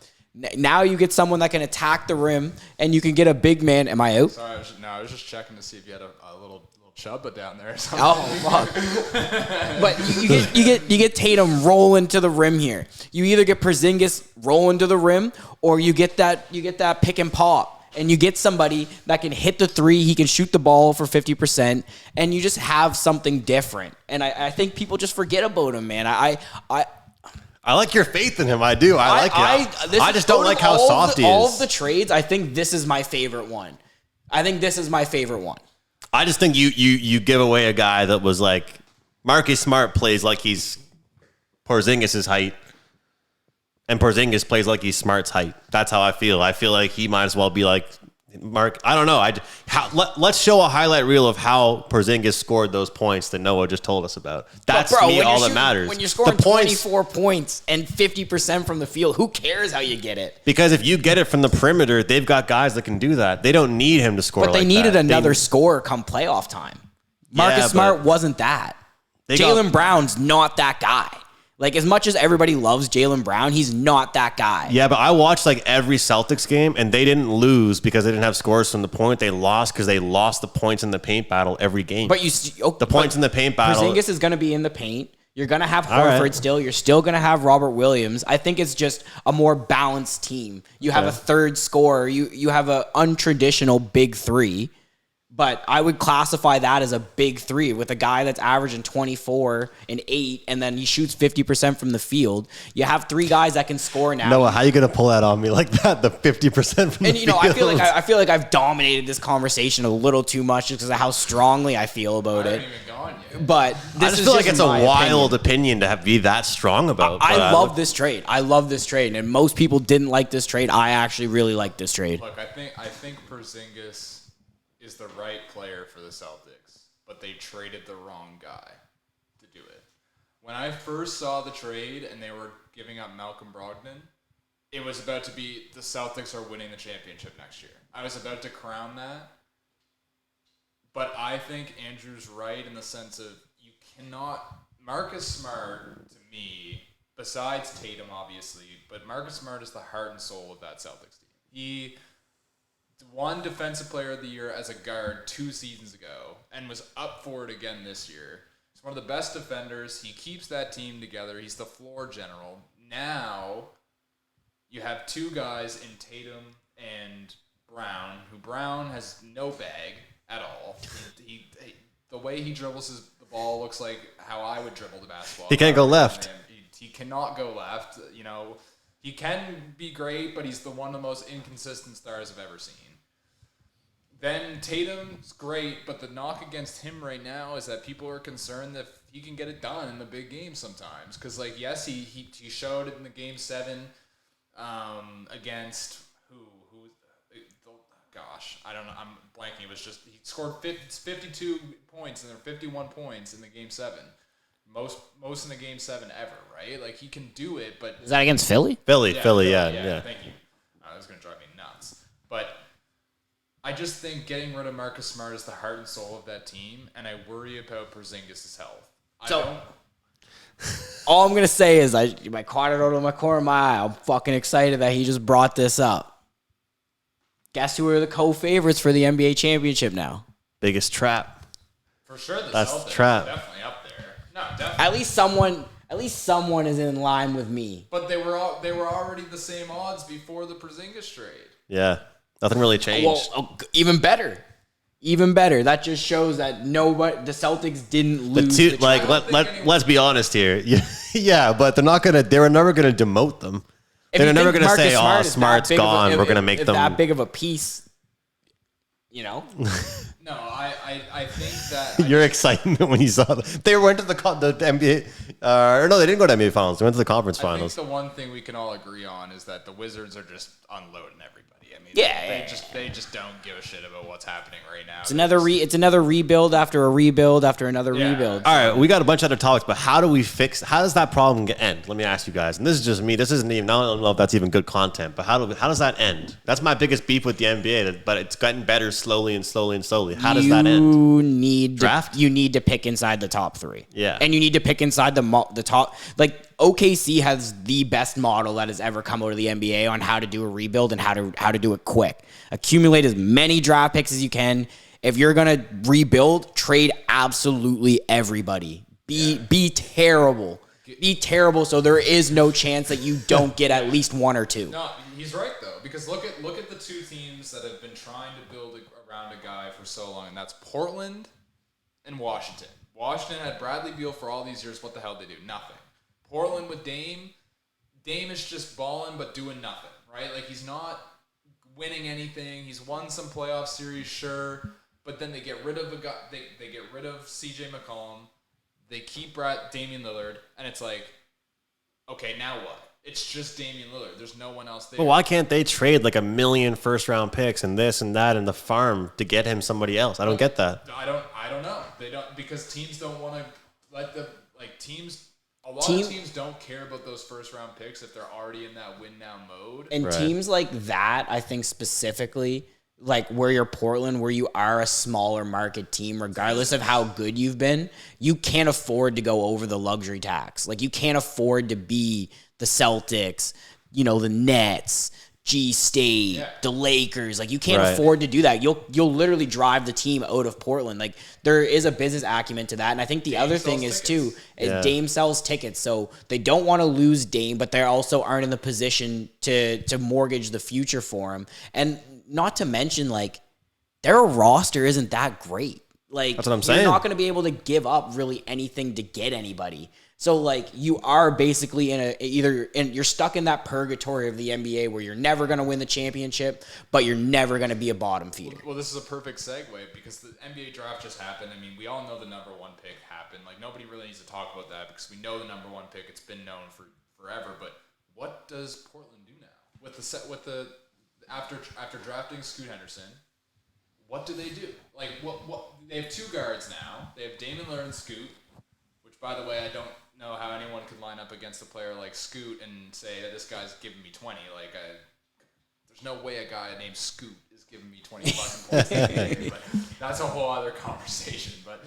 Speaker 2: Now you get someone that can attack the rim, and you can get a big man. Am I out?
Speaker 3: Sorry, I was just checking to see if you had a little chubba down there or something.
Speaker 2: Oh, fuck. But you get Tatum rolling to the rim here. You either get Porzingis rolling to the rim, or you get that pick and pop. And you get somebody that can hit the 3, he can shoot the ball for 50%, and you just have something different. And I think people just forget about him, man.
Speaker 1: I like your faith in him. I do. I like it. I just don't like how soft he is.
Speaker 2: All of the trades, I think this is my favorite one. I just think
Speaker 1: you give away a guy that was like Marcus Smart plays like he's Porzingis' height, and Porzingis plays like he's Smart's height. That's how I feel. I feel like he might as well be like Mark. I don't know. Let's show a highlight reel of how Porzingis scored those points that Noah just told us about. That's to me all that matters.
Speaker 2: When you're scoring 24 points and 50% from the field, who cares how you get it?
Speaker 1: Because if you get it from the perimeter, they've got guys that can do that. They don't need him to score.
Speaker 2: But they needed another scorer come playoff time. Marcus Smart wasn't that. Jaylen Brown's not that guy. Like, as much as everybody loves Jaylen Brown, he's not that guy.
Speaker 1: Yeah, but I watched like every Celtics game, and they didn't lose because they didn't have scores from the point. They lost because they lost the points in the paint battle every game.
Speaker 2: But
Speaker 1: the points in the paint battle.
Speaker 2: Porzingis is going to be in the paint. You're going to have Horford still. You're still going to have Robert Williams. I think it's just a more balanced team. You have a third scorer. You have an untraditional big three. But I would classify that as a big three with a guy that's averaging 24 and 8, and then he shoots 50% from the field. You have three guys that can score now.
Speaker 1: Noah, how are you going to pull that on me like that? The 50% from the field.
Speaker 2: And I feel like I've dominated this conversation a little too much just because of how strongly I feel about it. But
Speaker 1: I just feel like it's a wild opinion to be that strong about.
Speaker 2: I love this trade. I love this trade, and most people didn't like this trade. I actually really like this trade.
Speaker 3: Look, I think Porzingis is the right player for the Celtics, but they traded the wrong guy to do it. When I first saw the trade and they were giving up Malcolm Brogdon, it was about to be the Celtics are winning the championship next year. I was about to crown that. But I think Andrew's right in the sense of you cannot... Marcus Smart, to me, besides Tatum, obviously, but Marcus Smart is the heart and soul of that Celtics team. He won Defensive Player of the Year as a guard 2 seasons ago and was up for it again this year. He's one of the best defenders. He keeps that team together. He's the floor general. Now, you have two guys in Tatum and Brown, who Brown has no bag at all. The way he dribbles the ball looks like how I would dribble the basketball.
Speaker 1: He can't go left.
Speaker 3: He cannot go left. He can be great, but he's one of the most inconsistent stars I've ever seen. Then Tatum's great, but the knock against him right now is that people are concerned that he can get it done in the big game sometimes. Because, yes, he showed it in the Game 7 against who? Gosh, I don't know. I'm blanking. It was just he scored 52 points and there were 51 points in the Game 7. Most in the Game 7 ever, right? Like, he can do it, but...
Speaker 2: Is that against Philly?
Speaker 1: Philly, yeah.
Speaker 3: Thank you. That was going to drive me nuts. But I just think getting rid of Marcus Smart is the heart and soul of that team, and I worry about Porzingis' health.
Speaker 2: All I'm going to say is I caught it out of my corner of my eye. I'm fucking excited that he just brought this up. Guess who are the co-favorites for the NBA championship now?
Speaker 1: Biggest trap.
Speaker 3: For sure,
Speaker 1: that's
Speaker 3: Celtics
Speaker 1: trap.
Speaker 3: Are definitely up there. No, definitely.
Speaker 2: At least someone is in line with me.
Speaker 3: But they were already the same odds before the Porzingis trade.
Speaker 1: Yeah, nothing really changed.
Speaker 2: Well, even better. That just shows that the Celtics didn't lose.
Speaker 1: Let's be honest here. Yeah, but they were never gonna demote them. They're never going to say, "Oh, Smart's gone. We're going to make them
Speaker 2: that big of a piece."
Speaker 3: No, I think that
Speaker 1: your excitement when you saw that they went to the NBA. No, they didn't go to NBA Finals. They went to the conference finals.
Speaker 3: I think the one thing we can all agree on is that the Wizards are just unloading everybody. I mean, they just don't give a shit about what's happening right now.
Speaker 2: It's another rebuild after a rebuild after another rebuild.
Speaker 1: All right, we got a bunch of other topics, but how does that problem end? Let me ask you guys. And this is just me. This isn't even. I don't know if that's even good content. But how does that end? That's my biggest beef with the NBA. But it's gotten better slowly and slowly and slowly. How does that end?
Speaker 2: You need to pick inside the top 3.
Speaker 1: Yeah,
Speaker 2: and you need to pick inside the top. Like, OKC has the best model that has ever come out of the NBA on how to do a rebuild and how to do it quick. Accumulate as many draft picks as you can. If you're gonna rebuild, trade absolutely everybody. Be terrible. Be terrible so there is no chance that you don't get at least one or two.
Speaker 3: No, he's right though, because look at the two teams that have been trying to build around a guy for so long, and that's Portland and Washington. Washington had Bradley Beal for all these years. What the hell did they do? Nothing. Portland with Dame, Dame is just balling but doing nothing, right? Like, he's not winning anything. He's won some playoff series, sure, but then they get rid of a guy. They get rid of C.J. McCollum. They keep Damian Lillard, and it's like, okay, now what? It's just Damian Lillard. There's no one else there.
Speaker 1: Well, why can't they trade like 1 million first-round picks and this and that and the farm to get him somebody else? I don't get that.
Speaker 3: I don't know. They don't, because teams don't want to let the teams. A lot of teams don't care about those first-round picks if they're already in that win-now mode.
Speaker 2: And teams like that, I think specifically, like where you're Portland, where you are a smaller market team, regardless of how good you've been, you can't afford to go over the luxury tax. Like, you can't afford to be the Celtics, the Nets, G-State, the Lakers. Like, you can't afford to do that. You'll literally drive the team out of Portland. Like, there is a business acumen to that. And I think the other thing is too, Dame sells tickets. So they don't want to lose Dame, but they also aren't in the position to mortgage the future for him. And not to mention, like, their roster isn't that great. Like,
Speaker 1: that's what I'm saying.
Speaker 2: You're not going to be able to give up really anything to get anybody. So, like, you are basically you're stuck in that purgatory of the NBA where you're never going to win the championship, but you're never going to be a bottom feeder.
Speaker 3: Well, this is a perfect segue because the NBA draft just happened. I mean, we all know the number one pick happened. Like, nobody really needs to talk about that because we know the number one pick. It's been known for forever. But what does Portland do now after drafting Scoot Henderson? What do they do? Like, what they have 2 guards now. They have Damian Lillard and Scoot. Which, by the way, I don't know how anyone could line up against a player like Scoot and say that this guy's giving me 20. Like, there's no way a guy named Scoot is giving me 20 fucking points a game. But that's a whole other conversation. But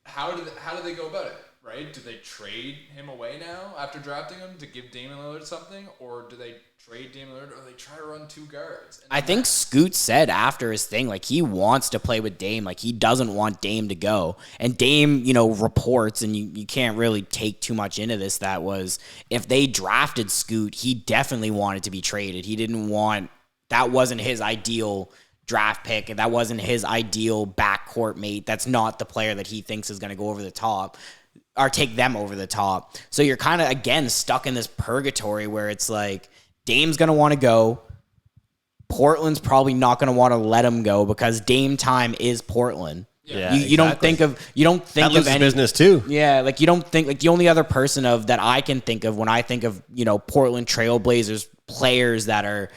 Speaker 3: how do they go about it? Right? Do they trade him away now after drafting him to give Damian Lillard something, or do they trade Damian Lillard, or they try to run 2 guards?
Speaker 2: I think Scoot said after his thing, like, he wants to play with Dame. Like, he doesn't want Dame to go. And Dame, reports, and you can't really take too much into this, that was if they drafted Scoot, he definitely wanted to be traded. He didn't want, that wasn't his ideal draft pick, and that wasn't his ideal backcourt mate. That's not the player that he thinks is going to go over the top or take them over the top. So you're kind of, again, stuck in this purgatory where it's like, Dame's going to want to go. Portland's probably not going to want to let him go because Dame time is Portland.
Speaker 1: Yeah,
Speaker 2: you don't think of any
Speaker 1: business too.
Speaker 2: Yeah, like, you don't think, like, the only other person that I can think of when I think of, Portland Trailblazers players that are,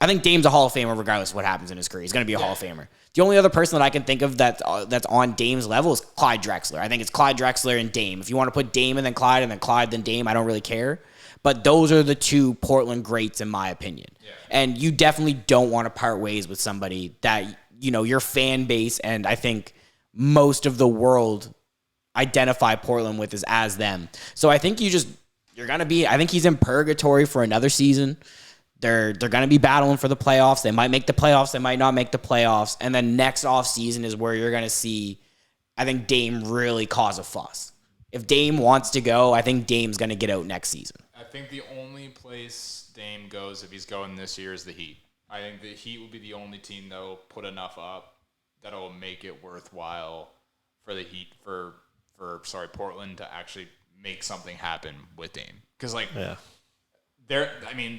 Speaker 2: I think Dame's a Hall of Famer regardless of what happens in his career. He's going to be a Hall of Famer. The only other person that I can think of that's on Dame's level is Clyde Drexler. I think it's Clyde Drexler and Dame. If you want to put Dame and then Clyde then Dame, I don't really care. But those are the 2 Portland greats in my opinion. Yeah. And you definitely don't want to part ways with somebody that, your fan base and I think most of the world identify Portland with as them. So I think I think he's in purgatory for another season. They're going to be battling for the playoffs. They might make the playoffs. They might not make the playoffs. And then next offseason is where you're going to see, I think, Dame really cause a fuss. If Dame wants to go, I think Dame's going to get out next season.
Speaker 3: I think the only place Dame goes if he's going this year is the Heat. I think the Heat will be the only team that will put enough up that will make it worthwhile for the Heat, for Portland to actually make something happen with Dame. Because,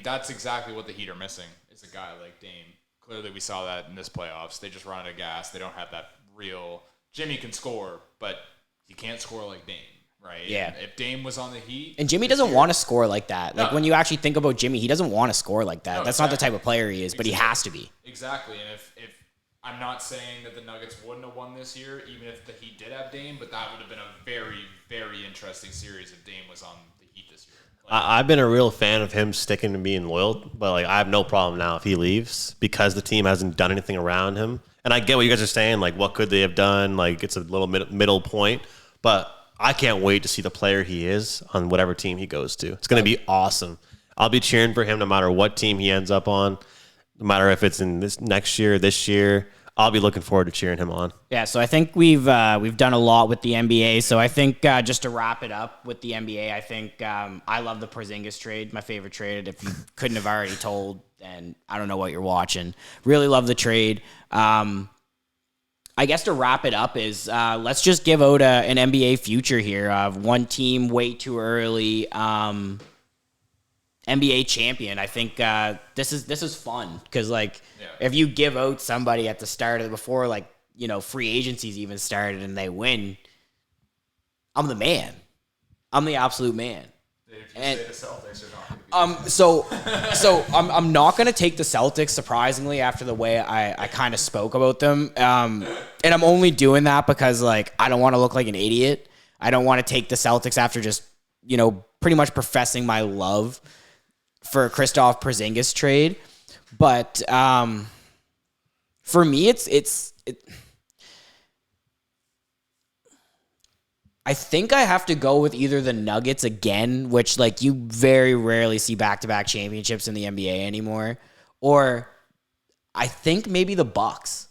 Speaker 3: that's exactly what the Heat are missing, is a guy like Dame. Clearly, we saw that in this playoffs. They just run out of gas. They don't have that real... Jimmy can score, but he can't score like Dame, right?
Speaker 2: Yeah.
Speaker 3: And if Dame was on the Heat...
Speaker 2: And Jimmy doesn't want to score like that. Like, when you actually think about Jimmy, he doesn't want to score like that. That's not the type of player he is, but he has to be.
Speaker 3: Exactly. And if I'm not saying that the Nuggets wouldn't have won this year, even if the Heat did have Dame, but that would have been a very, very interesting series if Dame was on the Heat this year.
Speaker 1: I've been a real fan of him sticking to being loyal, but like, I have no problem now if he leaves because the team hasn't done anything around him. And I get what you guys are saying, like, what could they have done? Like, it's a little middle point, but I can't wait to see the player he is on whatever team he goes to. It's going to be awesome. I'll be cheering for him no matter what team he ends up on, no matter if it's in this next year, this year. I'll be looking forward to cheering him on.
Speaker 2: Yeah, so I think we've done a lot with the NBA. So I think just to wrap it up with the NBA, I think I love the Porzingis trade, my favorite trade. If you couldn't have already told, then I don't know what you're watching. Really love the trade. I guess to wrap it up is let's just give out an NBA future here of one team way too early NBA champion. I think this is fun because if you give out somebody at the start of before free agency's even started and they win, I'm the man. I'm the absolute man.
Speaker 3: If you say the Celtics are not going to be
Speaker 2: so I'm not going to take the Celtics, surprisingly, after the way I kind of spoke about them. And I'm only doing that because, I don't want to look like an idiot. I don't want to take the Celtics after just, pretty much professing my love for a Kristaps Porzingis trade. But for me, I think I have to go with either the Nuggets again, which you very rarely see back-to-back championships in the NBA anymore, or I think maybe the Bucks.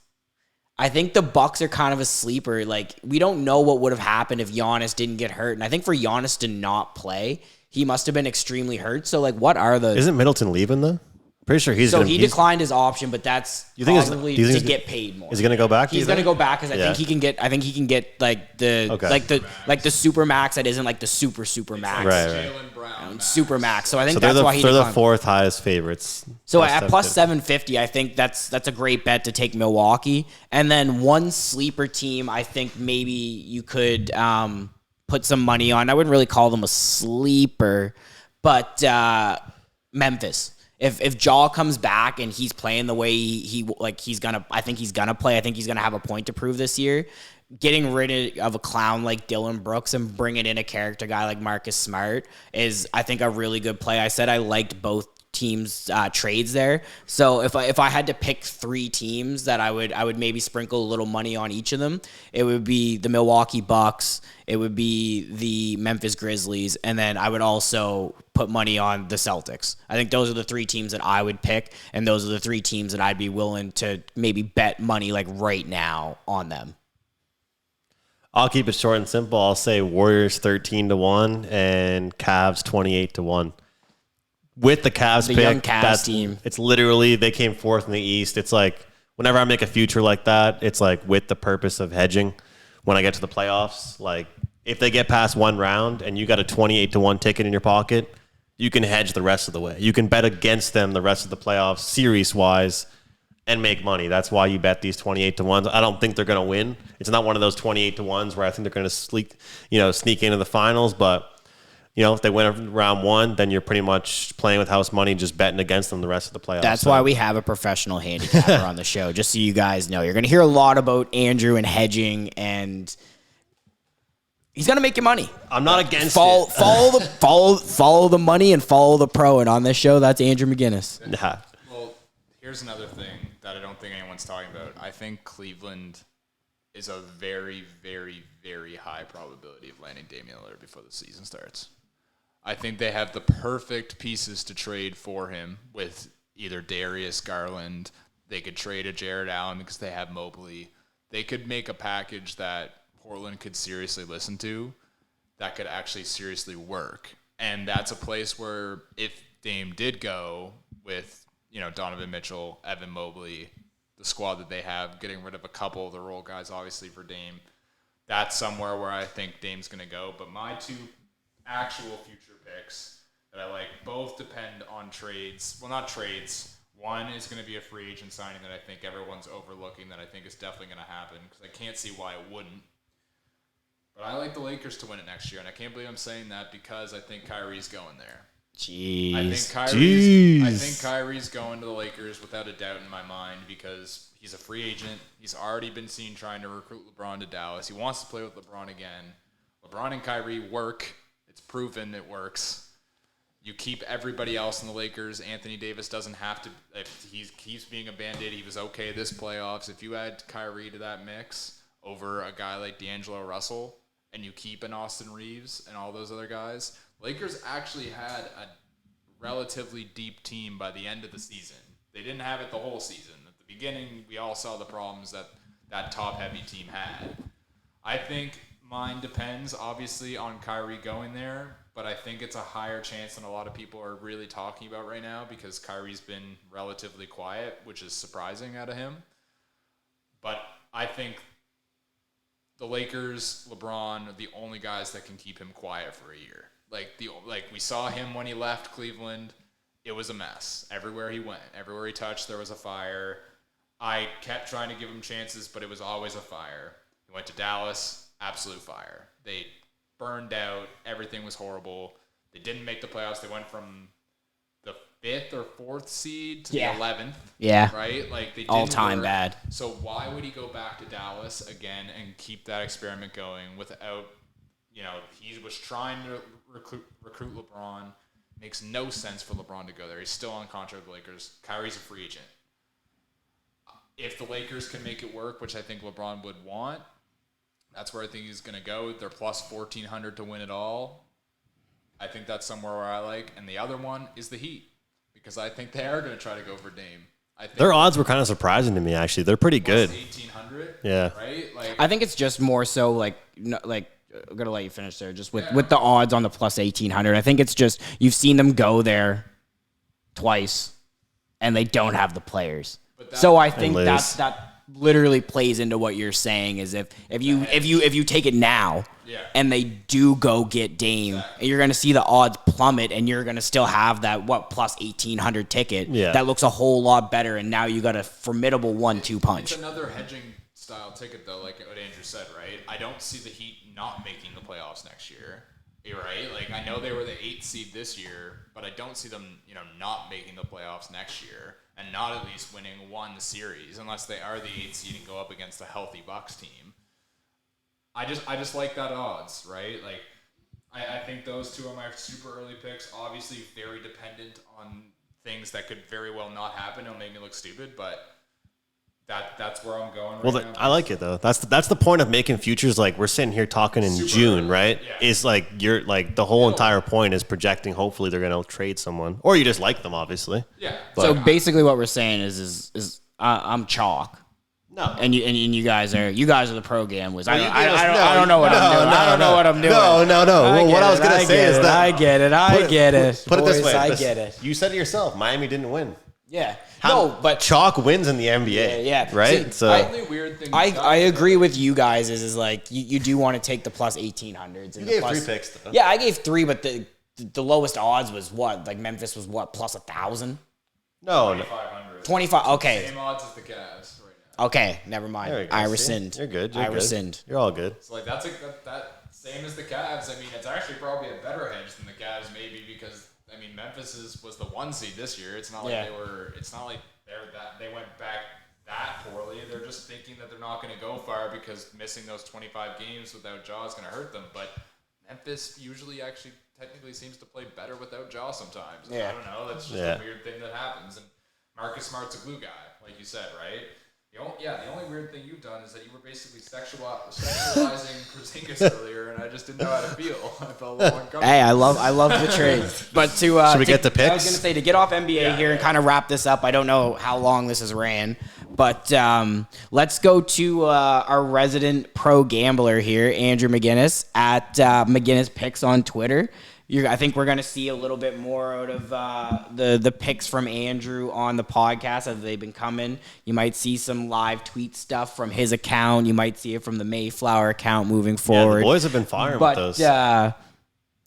Speaker 2: I think the Bucks are kind of a sleeper. We don't know what would have happened if Giannis didn't get hurt, and I think for Giannis to not play, he must have been extremely hurt. So what are the?
Speaker 1: Isn't Middleton leaving though? Pretty sure he's.
Speaker 2: So he declined his option, but that's probably to get paid more.
Speaker 1: Is he going to go back?
Speaker 2: He's going to go back because I think he can get. I think he can get the super max that isn't the super max.
Speaker 1: Right.
Speaker 3: Jaylen Brown
Speaker 2: super max. So I think
Speaker 1: they're
Speaker 2: that's why he declined.
Speaker 1: They're the fourth highest favorites.
Speaker 2: So at plus 750, I think that's a great bet to take Milwaukee. And then one sleeper team, I think maybe you could put some money on. I wouldn't really call them a sleeper, but Memphis. If Jaw comes back and he's playing the way he's gonna, I think he's gonna play. I think he's gonna have a point to prove this year. Getting rid of a clown like Dylan Brooks and bringing in a character guy like Marcus Smart is, I think, a really good play. I said I liked both teams' trades there. So if I had to pick three teams that I would maybe sprinkle a little money on each of them, it would be the Milwaukee Bucks, it would be the Memphis Grizzlies, and then I would also put money on the Celtics. I think those are the three teams that I would pick, and those are the three teams that I'd be willing to maybe bet money right now on them.
Speaker 1: I'll keep it short and simple. I'll say Warriors 13-1 and Cavs 28-1. With the Cavs
Speaker 2: the
Speaker 1: pick,
Speaker 2: young Cavs team.
Speaker 1: It's literally they came fourth in the East. It's whenever I make a future like that, it's with the purpose of hedging. When I get to the playoffs, if they get past one round and you got a 28-1 ticket in your pocket, you can hedge the rest of the way. You can bet against them the rest of the playoffs series wise and make money. That's why you bet these 28-1s. I don't think they're going to win. It's not one of those 28-1s where I think they're going to sneak into the finals, but if they win round one, then you're pretty much playing with house money, just betting against them the rest of the playoffs.
Speaker 2: That's why we have a professional handicapper on the show, just so you guys know. You're going to hear a lot about Andrew and hedging, and he's going to make you money.
Speaker 1: I'm not against
Speaker 2: it. Follow the money and follow the pro. And on this show, that's Andrew McGinnis.
Speaker 1: Yeah.
Speaker 3: Well, here's another thing that I don't think anyone's talking about. I think Cleveland is a very, very, very high probability of landing Damian Lillard before the season starts. I think they have the perfect pieces to trade for him with either Darius Garland. They could trade a Jared Allen because they have Mobley. They could make a package that Portland could seriously listen to that could actually seriously work. And that's a place where if Dame did go with, Donovan Mitchell, Evan Mobley, the squad that they have, getting rid of a couple of the role guys, obviously, for Dame, that's somewhere where I think Dame's going to go. But my two actual future picks that I like both depend on trades. Well, not trades. One is going to be a free agent signing that I think everyone's overlooking that I think is definitely going to happen because I can't see why it wouldn't. But I like the Lakers to win it next year, and I can't believe I'm saying that because I think Kyrie's going there.
Speaker 2: Jeez.
Speaker 3: I think Kyrie's going to the Lakers without a doubt in my mind because he's a free agent. He's already been seen trying to recruit LeBron to Dallas. He wants to play with LeBron again. LeBron and Kyrie work. It's proven it works. You keep everybody else in the Lakers. Anthony Davis doesn't have to. If he keeps being a Band-Aid, he was okay this playoffs. If you add Kyrie to that mix over a guy like D'Angelo Russell and you keep an Austin Reeves and all those other guys, Lakers actually had a relatively deep team by the end of the season. They didn't have it the whole season. At the beginning, we all saw the problems that top-heavy team had. I think mine depends, obviously, on Kyrie going there, but I think it's a higher chance than a lot of people are really talking about right now because Kyrie's been relatively quiet, which is surprising out of him. But I think the Lakers, LeBron are the only guys that can keep him quiet for a year. Like we saw him when he left Cleveland, it was a mess. Everywhere he went, everywhere he touched, there was a fire. I kept trying to give him chances, but it was always a fire. He went to Dallas, absolute fire. They burned out. Everything was horrible. They didn't make the playoffs. They went from the 5th or 4th seed to the 11th.
Speaker 2: Yeah.
Speaker 3: Right? Like they didn't
Speaker 2: All-time
Speaker 3: work.
Speaker 2: bad.
Speaker 3: So why would he go back to Dallas again and keep that experiment going without, he was trying to recruit LeBron. Makes no sense for LeBron to go there. He's still on contract with the Lakers. Kyrie's a free agent. If the Lakers can make it work, which I think LeBron would want, that's where I think he's going to go. They're plus 1,400 to win it all. I think that's somewhere where I like. And the other one is the Heat, because I think they are going to try to go for Dame. I think
Speaker 1: Their odds were kind of surprising to me, actually. They're pretty good.
Speaker 3: 1,800.
Speaker 1: Yeah.
Speaker 3: Right? Like,
Speaker 2: I think it's just more so I'm going to let you finish there. Just with the odds on the plus 1,800. I think it's just you've seen them go there twice, and they don't have the players. So I think that literally plays into what you're saying is if you take it now and they do go get Dame, you're going to see the odds plummet, and you're going to still have that plus 1,800 ticket that looks a whole lot better, and now you got a formidable 1-2 punch.
Speaker 3: It's another hedging style ticket though, like what Andrew said, right? I don't see the Heat not making the playoffs next year. You're right. Like I know they were the 8th seed this year, but I don't see them, not making the playoffs next year. And not at least winning one series, unless they are the 8th seed and go up against a healthy Bucks team. I just like that odds, right? Like, I think those two are my super early picks. Obviously, very dependent on things that could very well not happen. It'll make me look stupid, but that's where I'm going right now.
Speaker 1: I like it though. That's the point of making futures. Like we're sitting here talking in June, right? Yeah. Is like you're like the whole entire point is projecting. Hopefully they're gonna trade someone, or you just like them, obviously.
Speaker 3: Yeah.
Speaker 1: But,
Speaker 2: so basically, what we're saying is I'm chalk.
Speaker 1: No.
Speaker 2: And you guys are the pro gamblers. I don't know what I'm doing. I don't know what I'm doing.
Speaker 1: No. What I was gonna say is that
Speaker 2: I get it.
Speaker 1: Put it this way.
Speaker 2: I get it.
Speaker 1: You said it yourself. Miami didn't win.
Speaker 2: Yeah. But
Speaker 1: chalk wins in the NBA.
Speaker 2: Yeah.
Speaker 1: Right.
Speaker 2: See, I agree with you guys. Is like you do want to take the plus 1,800s.
Speaker 1: You gave 3 picks though.
Speaker 2: Yeah, I gave 3, but the lowest odds was what? Like Memphis was what? Plus 1,000.
Speaker 3: No. 2,500.
Speaker 2: 25. Okay.
Speaker 3: Same odds as the Cavs right now.
Speaker 2: Okay, never mind. I rescind.
Speaker 1: You're good.
Speaker 2: I rescind.
Speaker 1: You're all good.
Speaker 3: So like that same as the Cavs. I mean, it's actually probably a better hedge than the Cavs, maybe because. I mean, Memphis was the 1 seed this year. It's not like It's not like they went back that poorly. They're just thinking that they're not going to go far because missing those 25 games without Ja is going to hurt them. But Memphis usually actually technically seems to play better without Ja sometimes. Yeah. I don't know. That's just a weird thing that happens. And Marcus Smart's a glue guy, like you said, right? The only weird thing you've done is that you were basically sexualizing Porzingis earlier, and I just didn't know how to feel. I felt a little uncomfortable.
Speaker 2: Hey, I love the trades. But
Speaker 1: should we get the picks?
Speaker 2: I was going to say, to get off NBA here and kind of wrap this up, I don't know how long this has ran, but let's go to our resident pro gambler here, Andrew McGinnis, at McGinnis Picks on Twitter. I think we're going to see a little bit more out of the picks from Andrew on the podcast as they've been coming. You might see some live tweet stuff from his account. You might see it from the Mayflower account moving forward.
Speaker 1: Yeah, the boys have been firing with those.
Speaker 2: I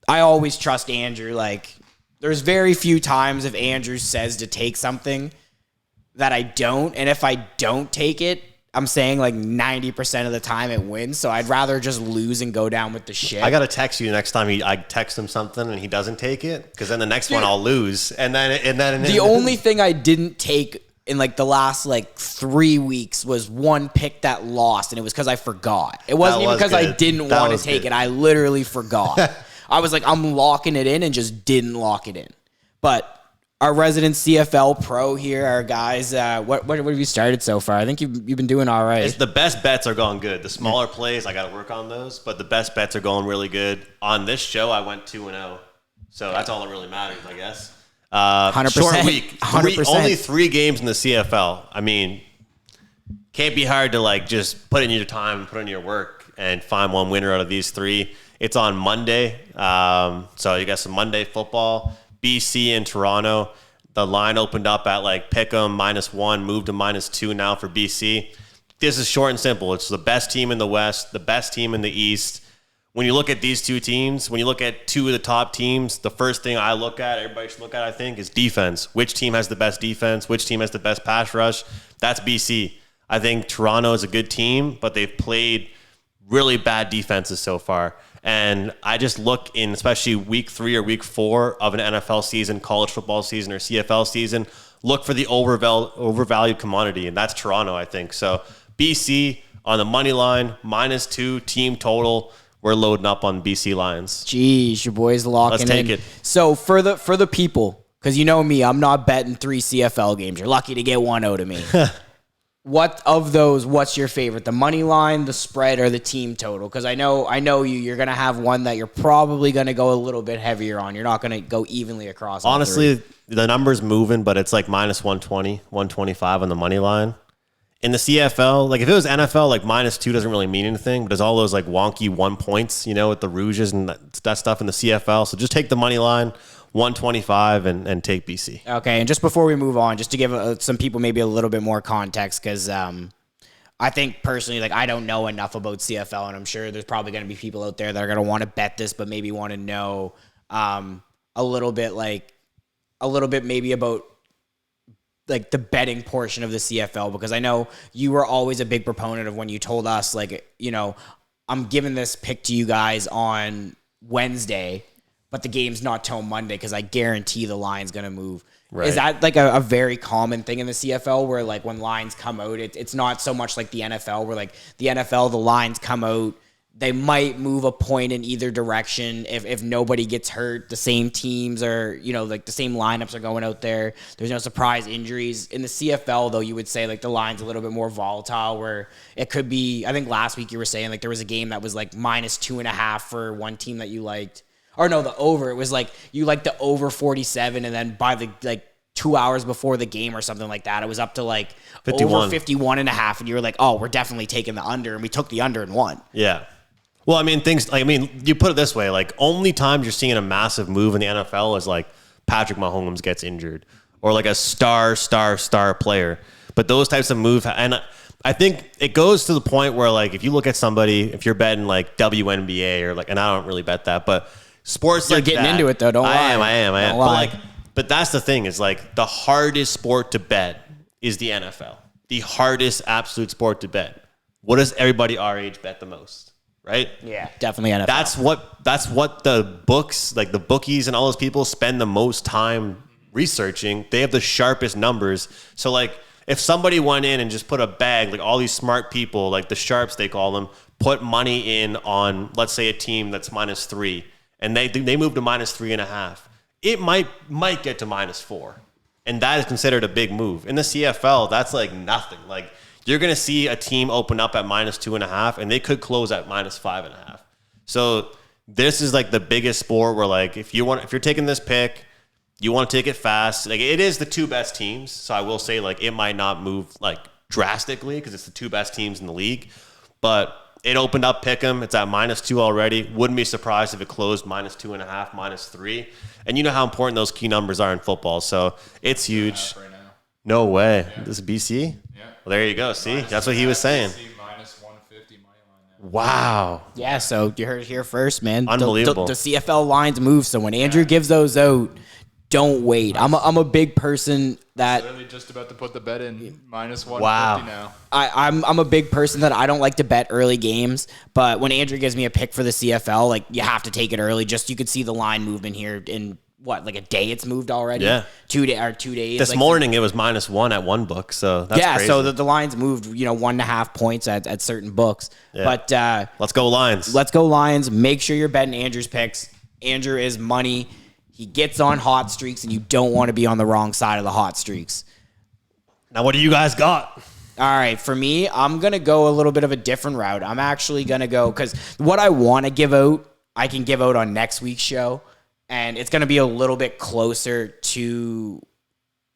Speaker 2: always trust Andrew. Like, there's very few times if Andrew says to take something that I don't, and if I don't take it, I'm saying like 90% of the time it wins, so I'd rather just lose and go down with the shit.
Speaker 1: I gotta text you next time I text him something and he doesn't take it, because then the next one I'll lose, and then the
Speaker 2: only thing I didn't take in like the last like 3 weeks was one pick that lost, and it was because I forgot. It wasn't even because I didn't want to take it. I literally forgot. I was like, I'm locking it in, and just didn't lock it in. But our resident CFL pro here, our guys, what have you started so far? I think you've been doing all right.
Speaker 1: The best bets are going good. The smaller plays, I got to work on those, but the best bets are going really good. On this show, I went 2-0, so that's all that really matters, I guess.
Speaker 2: 100%.
Speaker 1: Short week.
Speaker 2: 100%.
Speaker 1: Only 3 games in the CFL. I mean, can't be hard to like just put in your time, put in your work, and find one winner out of these 3. It's on Monday, so you got some Monday football. BC and Toronto. The line opened up at like pick'em -1, moved to -2 now for BC. this is short and simple. It's the best team in the West, the best team in the East. When you look at these two teams, when you look at two of the top teams, the first thing I look at, everybody should look at, I think, is defense. Which team has the best defense? Which team has the best pass rush? That's BC. I think Toronto is a good team, but they've played really bad defenses so far. And I just look in, especially week 3 or week 4 of an NFL season, college football season, or CFL season, look for the overvalued commodity, and that's Toronto, I think. So BC on the money line, -2 team total. We're loading up on BC Lions.
Speaker 2: Jeez, your boys locking in.
Speaker 1: Let's take it.
Speaker 2: So for the people, because you know me, I'm not betting 3 CFL games. You're lucky to get one out of me. What of those? What's your favorite? The money line, the spread, or the team total? Because I know you. You're gonna have one that you're probably gonna go a little bit heavier on. You're not gonna go evenly across.
Speaker 1: Honestly, the number's moving, but it's like -120, 125 on the money line. In the CFL, like if it was NFL, like -2 doesn't really mean anything, but there's all those like wonky 1 points, with the rouges and that stuff in the CFL. So just take the money line, 125, and take BC.
Speaker 2: Okay, and just before we move on, just to give some people maybe a little bit more context, because I think personally, like I don't know enough about CFL, and I'm sure there's probably going to be people out there that are going to want to bet this, but maybe want to know a little bit maybe about like the betting portion of the CFL, because I know you were always a big proponent of when you told us, like, I'm giving this pick to you guys on Wednesday, but the game's not till Monday because I guarantee the line's going to move. Right. Is that like a very common thing in the CFL where like when lines come out, it's not so much like the NFL where like the NFL, the lines come out, they might move a point in either direction if nobody gets hurt. The same teams are, like the same lineups are going out there. There's no surprise injuries. In the CFL, though, you would say like the line's a little bit more volatile where it could be, I think last week you were saying like there was a game that was like -2.5 for one team that you liked. Or no, the over. It was like you liked the over 47 and then by the like 2 hours before the game or something like that, it was up to like
Speaker 1: 51.
Speaker 2: Over 51.5, and you were like, oh, we're definitely taking the under, and we took the under and won.
Speaker 1: Yeah. Well, you put it this way, like only times you're seeing a massive move in the NFL is like Patrick Mahomes gets injured or like a star player. But those types of moves, and I think it goes to the point where like if you look at somebody, if you're betting like WNBA or like, and I don't really bet that, but sports
Speaker 2: you're
Speaker 1: like
Speaker 2: getting
Speaker 1: that,
Speaker 2: into it though. Don't lie.
Speaker 1: I am.
Speaker 2: Don't lie.
Speaker 1: But that's the thing is like the hardest sport to bet is the NFL. The hardest absolute sport to bet. What does everybody our age bet the most? Right?
Speaker 2: Yeah, definitely NFL.
Speaker 1: That's what the books, like the bookies and all those people spend the most time researching. They have the sharpest numbers. So like if somebody went in and just put a bag, like all these smart people, like the sharps they call them, put money in on, let's say a team that's -3 and they move to -3.5, it might get to -4. And that is considered a big move. In the CFL, that's like nothing. Like you're going to see a team open up at -2.5 and they could close at -5.5. So this is like the biggest sport where like, if you're taking this pick, you want to take it fast. Like it is the 2 best teams. So I will say like, it might not move like drastically because it's the 2 best teams in the league, but it opened up pick'em. It's at -2 already. Wouldn't be surprised if it closed -2.5, -3. And you know how important those key numbers are in football. So it's huge.
Speaker 3: Right now.
Speaker 1: No way.
Speaker 3: Yeah.
Speaker 1: This is BC?
Speaker 3: Yeah.
Speaker 1: Well, there you go. See, that's what he was saying.
Speaker 3: -150 money line now.
Speaker 1: Wow.
Speaker 2: Yeah, so you heard it here first, man.
Speaker 1: Unbelievable.
Speaker 2: The CFL lines move, so when Andrew gives those out, don't wait. I'm a big person that
Speaker 3: Literally just about to put the bet in -150
Speaker 1: Wow.
Speaker 3: now.
Speaker 2: I'm a big person that I don't like to bet early games, but when Andrew gives me a pick for the CFL, like you have to take it early. Just you could see the line movement here in like a day it's moved already.
Speaker 1: Yeah.
Speaker 2: 2 days.
Speaker 1: This
Speaker 2: like,
Speaker 1: morning it was -1 at one book, so that's crazy.
Speaker 2: so the lines moved 1.5 points at certain books.
Speaker 1: Yeah.
Speaker 2: But
Speaker 1: let's go Lions.
Speaker 2: let's go Lions. Make sure you're betting Andrew's picks. Andrew is money. He gets on hot streaks, and you don't want to be on the wrong side of the hot streaks.
Speaker 1: Now what do you guys got?
Speaker 2: All right, for me, I'm going to go a little bit of a different route. I'm actually going to go, because what I want to give out, I can give out on next week's show, and it's going to be a little bit closer to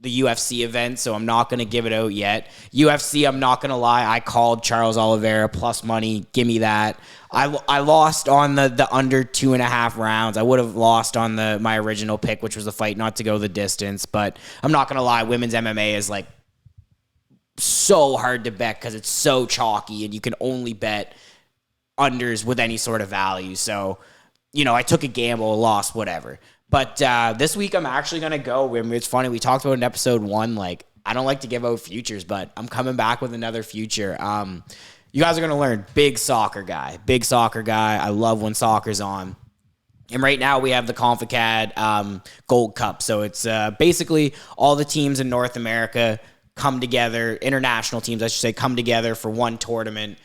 Speaker 2: the UFC event, so I'm not going to give it out yet. UFC, I'm not going to lie, I called Charles Oliveira plus money. Give me that. I lost on the under 2.5 rounds. I would have lost on my original pick, which was the fight not to go the distance, but I'm not going to lie, women's MMA is like so hard to bet because it's so chalky and you can only bet unders with any sort of value. So, I took a gamble, lost, whatever. But this week I'm actually going to go. I mean, it's funny. We talked about in episode 1, like, I don't like to give out futures, but I'm coming back with another future. You guys are going to learn. Big soccer guy. I love when soccer's on. And right now we have the CONCACAF Gold Cup. So it's basically all the teams in North America come together, international teams, I should say, come together for one tournament.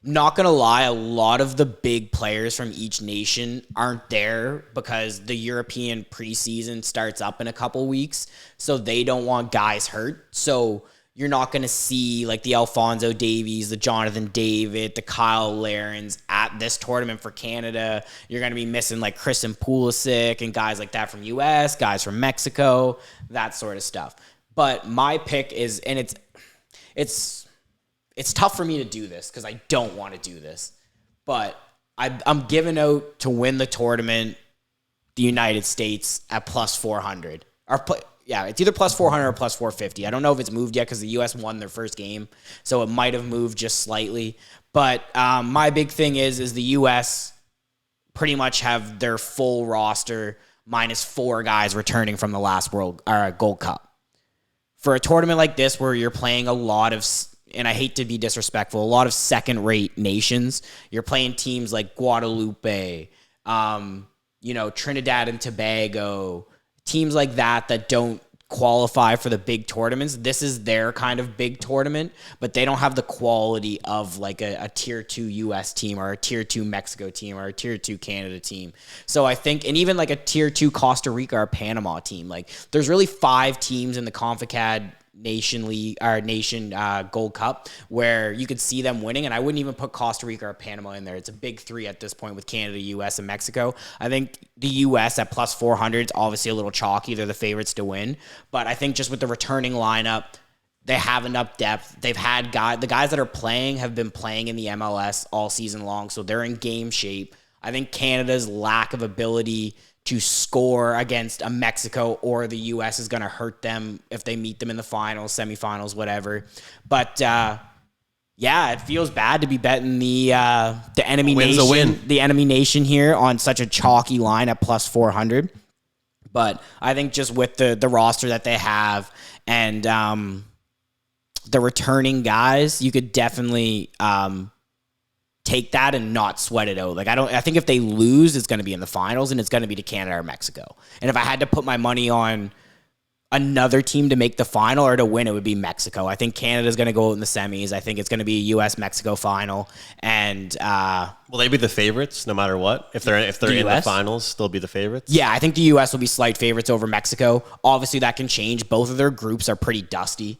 Speaker 2: Not going to lie, a lot of the big players from each nation aren't there because the European preseason starts up in a couple weeks, so they don't want guys hurt. So you're not going to see like the Alphonso Davies, the Jonathan David, the Kyle Larens at this tournament for Canada. You're going to be missing like Christian Pulisic and guys like that from US, guys from Mexico, that sort of stuff. But my pick is, and it's tough for me to do this because I don't want to do this, but I'm giving out to win the tournament the United States at plus 400. It's either plus 400 or plus 450. I don't know if it's moved yet because the U.S. won their first game, so it might have moved just slightly. But my big thing is the U.S. pretty much have their full roster minus 4 guys returning from the last Gold Cup. For a tournament like this where you're playing a lot of, and I hate to be disrespectful, a lot of second-rate nations. You're playing teams like Guadeloupe, Trinidad and Tobago, teams like that don't qualify for the big tournaments. This is their kind of big tournament, but they don't have the quality of like a tier 2 US team or a tier 2 Mexico team or a tier 2 Canada team. So I think, and even like a tier 2 Costa Rica or Panama team, like there's really 5 teams in the CONCACAF Nation Gold Cup where you could see them winning, and I wouldn't even put Costa Rica or Panama in there. It's a big 3 at this point with Canada, US, and Mexico. I think the US at plus 400 is obviously a little chalky. They're the favorites to win, but I think just with the returning lineup, they have enough depth. They've had the guys that are playing have been playing in the MLS all season long, so they're in game shape. I think Canada's lack of ability to score against a Mexico or the U.S. is going to hurt them if they meet them in the finals, semifinals, whatever. But it feels bad to be betting the enemy nation, the enemy nation here on such a chalky line at plus 400. But I think just with the roster that they have and the returning guys, you could definitely take that and not sweat it out. I think if they lose, it's going to be in the finals and it's going to be to Canada or Mexico. And if I had to put my money on another team to make the final or to win, it would be Mexico. I think Canada's going to go out in the semis. I think it's going to be a US-Mexico final. And
Speaker 1: will they be the favorites no matter what? If they're in the finals, they'll be the favorites?
Speaker 2: Yeah, I think the US will be slight favorites over Mexico. Obviously, that can change. Both of their groups are pretty dusty.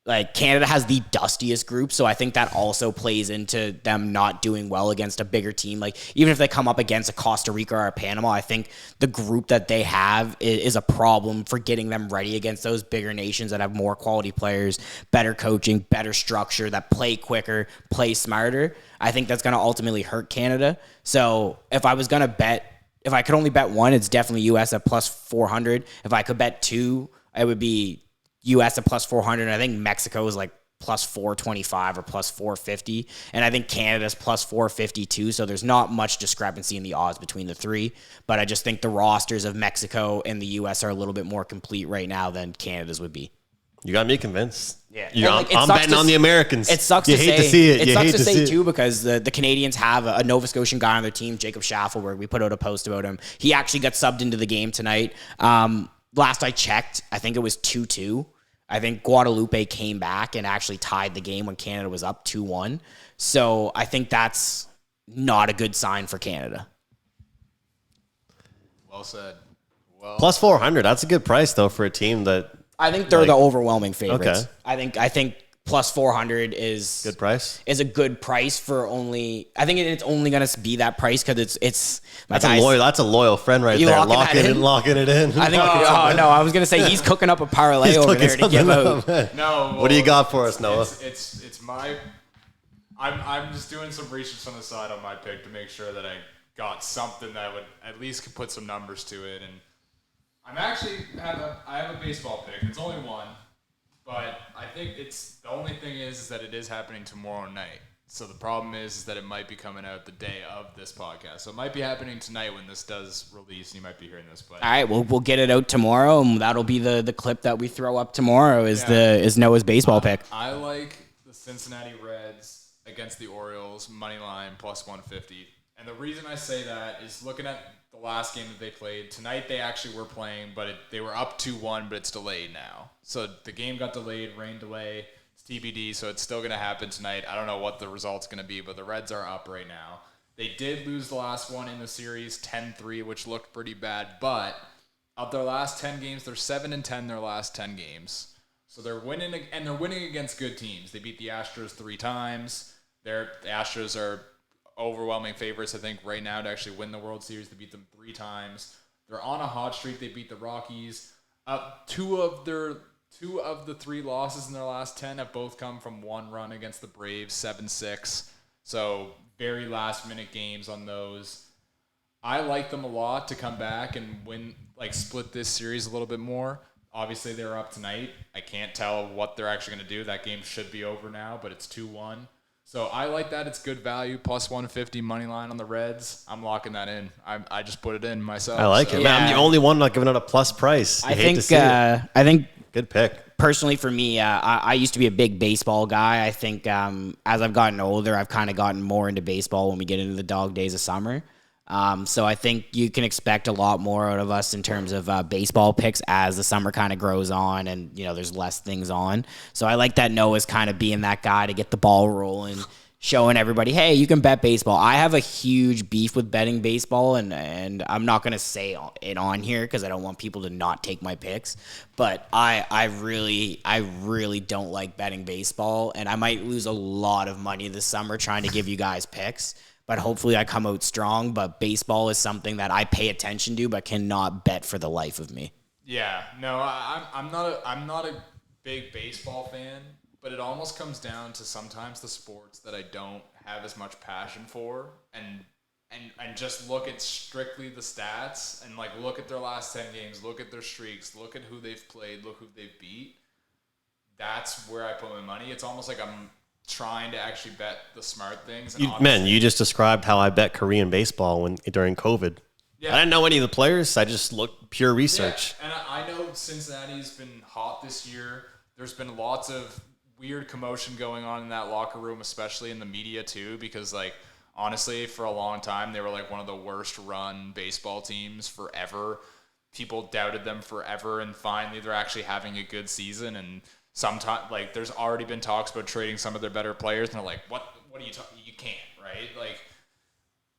Speaker 2: Like, Canada has the dustiest group, so I think that also plays into them not doing well against a bigger team. Like, even if they come up against a Costa Rica or a Panama, I think the group that they have is a problem for getting them ready against those bigger nations that have more quality players, better coaching, better structure, that play quicker, play smarter. I think that's going to ultimately hurt Canada. So if I was going to bet, if I could only bet one, it's definitely US at plus 400. If I could bet 2, it would be US at plus 400, and I think Mexico is like plus 425 or plus 450, and I think Canada's plus 452, so there's not much discrepancy in the odds between the 3, but I just think the rosters of Mexico and the US are a little bit more complete right now than Canada's would be.
Speaker 1: You got me convinced.
Speaker 2: Yeah,
Speaker 1: I'm betting on the Americans.
Speaker 2: It sucks
Speaker 1: you
Speaker 2: to
Speaker 1: hate
Speaker 2: say.
Speaker 1: To see it.
Speaker 2: It sucks to say too because the Canadians have a Nova Scotian guy on their team, Jacob Schaffelberg. We put out a post about him. He actually got subbed into the game tonight. Last I checked, I think it was 2-2. I think Guadeloupe came back and actually tied the game when Canada was up 2-1. So I think that's not a good sign for Canada.
Speaker 3: Well said.
Speaker 1: Plus 400. That's a good price, though, for a team that...
Speaker 2: I think they're the overwhelming favorites.
Speaker 1: Okay.
Speaker 2: I think plus 400 is...
Speaker 1: Good price?
Speaker 2: Is a good price for only... I think it's only going to be that price because it's...
Speaker 1: That's a loyal friend right there. Locking it in.
Speaker 2: I think... I was going to say he's cooking up a parlay over there to give out.
Speaker 3: No.
Speaker 1: What do you got for us, Noah?
Speaker 3: It's my... I'm just doing some research on the side on my pick to make sure that I got something that would at least put some numbers to it. And I have a baseball pick. It's only one. But I think it's the only thing is that it is happening tomorrow night. So the problem is that it might be coming out the day of this podcast. So it might be happening tonight when this does release, and you might be hearing this. But
Speaker 2: All right, we'll get it out tomorrow, and that'll be the clip that we throw up tomorrow. Is Noah's baseball pick.
Speaker 3: I like the Cincinnati Reds against the Orioles money line plus 150. And the reason I say that is looking at the last game that they played tonight. They actually were playing, but they were up 2-1, but it's delayed now. So the game got delayed, rain delay. It's TBD, so it's still going to happen tonight. I don't know what the result's going to be, but the Reds are up right now. They did lose the last one in the series, 10-3, which looked pretty bad. But of their last 10 games, they're 7-10 their last 10 games. So they're winning, and they're winning against good teams. They beat the Astros 3 times. The Astros are overwhelming favorites, I think, right now to actually win the World Series. They beat them 3 times. They're on a hot streak. They beat the Rockies. Two of the 3 losses in their last 10 have both come from 1 run against the Braves, 7-6. So very last-minute games on those. I like them a lot to come back and win, like split this series a little bit more. Obviously, they're up tonight. I can't tell what they're actually going to do. That game should be over now, but it's 2-1. So I like that. It's good value. Plus 150 money line on the Reds. I'm locking that in. I just put it in myself.
Speaker 1: I like it. Man, I'm the only one not giving it a plus price.
Speaker 2: I think
Speaker 1: good pick.
Speaker 2: Personally, for me, I used to be a big baseball guy. I think as I've gotten older, I've kind of gotten more into baseball when we get into the dog days of summer. So I think you can expect a lot more out of us in terms of baseball picks as the summer kind of grows on and, there's less things on. So I like that Noah's kind of being that guy to get the ball rolling, showing everybody, hey, you can bet baseball. I have a huge beef with betting baseball, and I'm not going to say it on here because I don't want people to not take my picks. But I really don't like betting baseball, and I might lose a lot of money this summer trying to give you guys picks. But hopefully I come out strong. But baseball is something that I pay attention to, but cannot bet for the life of me.
Speaker 3: Yeah, no, I'm not a big baseball fan, but it almost comes down to sometimes the sports that I don't have as much passion for, and just look at strictly the stats and look at their last 10 games, look at their streaks, look at who they've played, look who they've beat. That's where I put my money. It's almost like I'm trying to actually bet the smart things. And
Speaker 1: you just described how I bet Korean baseball during COVID. Yeah. I didn't know any of the players. I just looked pure research.
Speaker 3: Yeah. And I know Cincinnati's been hot this year. There's been lots of weird commotion going on in that locker room, especially in the media too, because honestly, for a long time, they were one of the worst run baseball teams forever. People doubted them forever, and finally they're actually having a good season. And sometimes, there's already been talks about trading some of their better players, and they're like, what are you talking? You can't, right?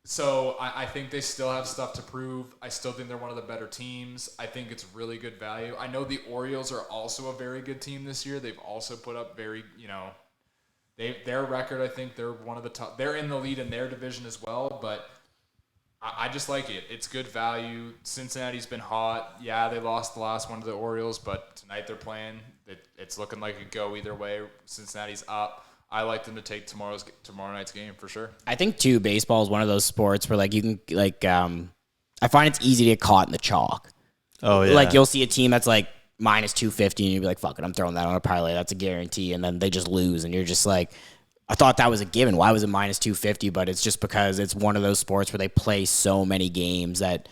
Speaker 3: So I think they still have stuff to prove. I still think they're one of the better teams. I think it's really good value. I know the Orioles are also a very good team this year. They've also put up their record, I think they're one of the top. They're in the lead in their division as well, but I just like it. It's good value. Cincinnati's been hot. Yeah, they lost the last one to the Orioles, but tonight they're playing. It's looking like it could go either way. Cincinnati's up. I like them to take tomorrow night's game for sure. I
Speaker 2: think too, baseball is one of those sports where you can I find it's easy to get caught in the chalk.
Speaker 1: Oh yeah.
Speaker 2: You'll see a team that's minus 250 and you'll be like, fuck it, I'm throwing that on a parlay. That's a guarantee. And then they just lose and you're just like, I thought that was a given. Why was it minus 250? But it's just because it's one of those sports where they play so many games that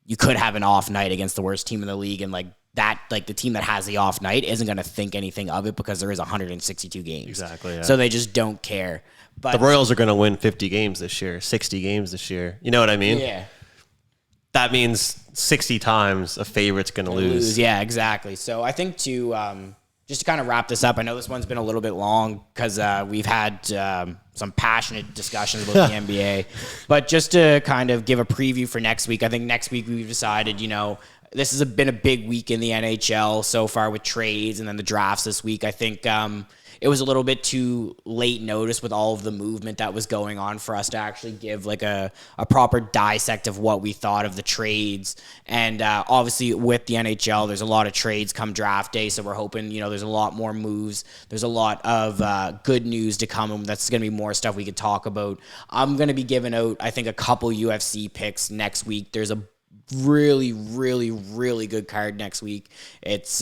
Speaker 2: you could have an off night against the worst team in the league, and the team that has the off night isn't going to think anything of it because there is 162 games.
Speaker 1: Exactly. Yeah.
Speaker 2: So they just don't care. But
Speaker 1: the Royals are going to win 50 games this year, 60 games this year. You know what I mean?
Speaker 2: Yeah.
Speaker 1: That means 60 times a favorite's going to lose.
Speaker 2: Yeah, exactly. So I think just to kind of wrap this up, I know this one's been a little bit long because we've had some passionate discussions about the NBA. But just to kind of give a preview for next week, I think next week we've decided, this has been a big week in the NHL so far with trades and then the drafts this week. I think it was a little bit too late notice with all of the movement that was going on for us to actually give a proper dissect of what we thought of the trades. And obviously with the NHL, there's a lot of trades come draft day. So we're hoping, there's a lot more moves. There's a lot of good news to come. That's going to be more stuff we could talk about. I'm going to be giving out, I think, a couple UFC picks next week. There's a really, really, really good card next week. It's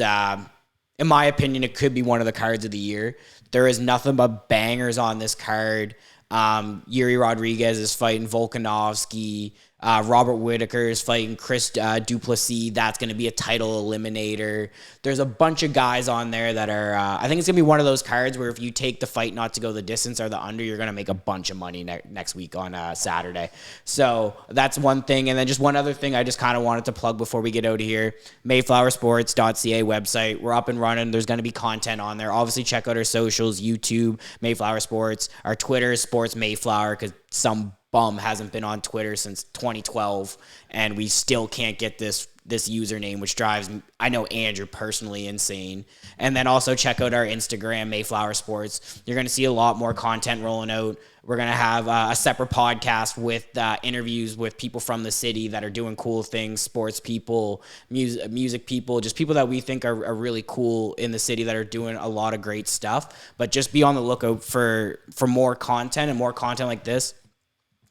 Speaker 2: in my opinion, it could be one of the cards of the year. There is nothing but bangers on this card. Yuri Rodriguez is fighting Volkanovski. Robert Whittaker is fighting Chris Duplessis. That's going to be a title eliminator. There's a bunch of guys on there that are, I think it's going to be one of those cards where if you take the fight not to go the distance or the under, you're going to make a bunch of money next week on Saturday. So that's one thing. And then just one other thing I just kind of wanted to plug before we get out of here. Mayflowersports.ca website. We're up and running. There's going to be content on there. Obviously, check out our socials, YouTube, Mayflower Sports. Our Twitter is Sports Mayflower because some bum hasn't been on Twitter since 2012, and we still can't get this username, which drives, I know, Andrew personally insane. And then also check out our Instagram, Mayflower Sports. You're going to see a lot more content rolling out. We're going to have a separate podcast with interviews with people from the city that are doing cool things, sports people, music people, just people that we think are really cool in the city that are doing a lot of great stuff. But just be on the lookout for more content and more content like this.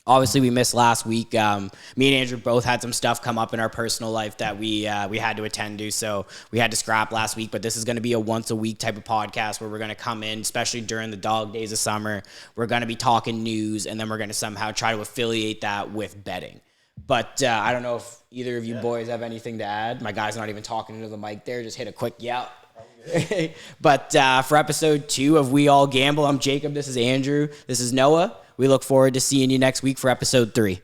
Speaker 2: Obviously, we missed last week. Me and Andrew both had some stuff come up in our personal life that we had to attend to, so we had to scrap last week. But this is going to be a once-a-week type of podcast where we're going to come in, especially during the dog days of summer. We're going to be talking news, and then we're going to somehow try to affiliate that with betting. But I don't know if either of you boys have anything to add. My guy's not even talking into the mic there. Just hit a quick yell. But for episode 2 of We All Gamble, I'm Jacob. This is Andrew. This is Noah. We look forward to seeing you next week for episode 3.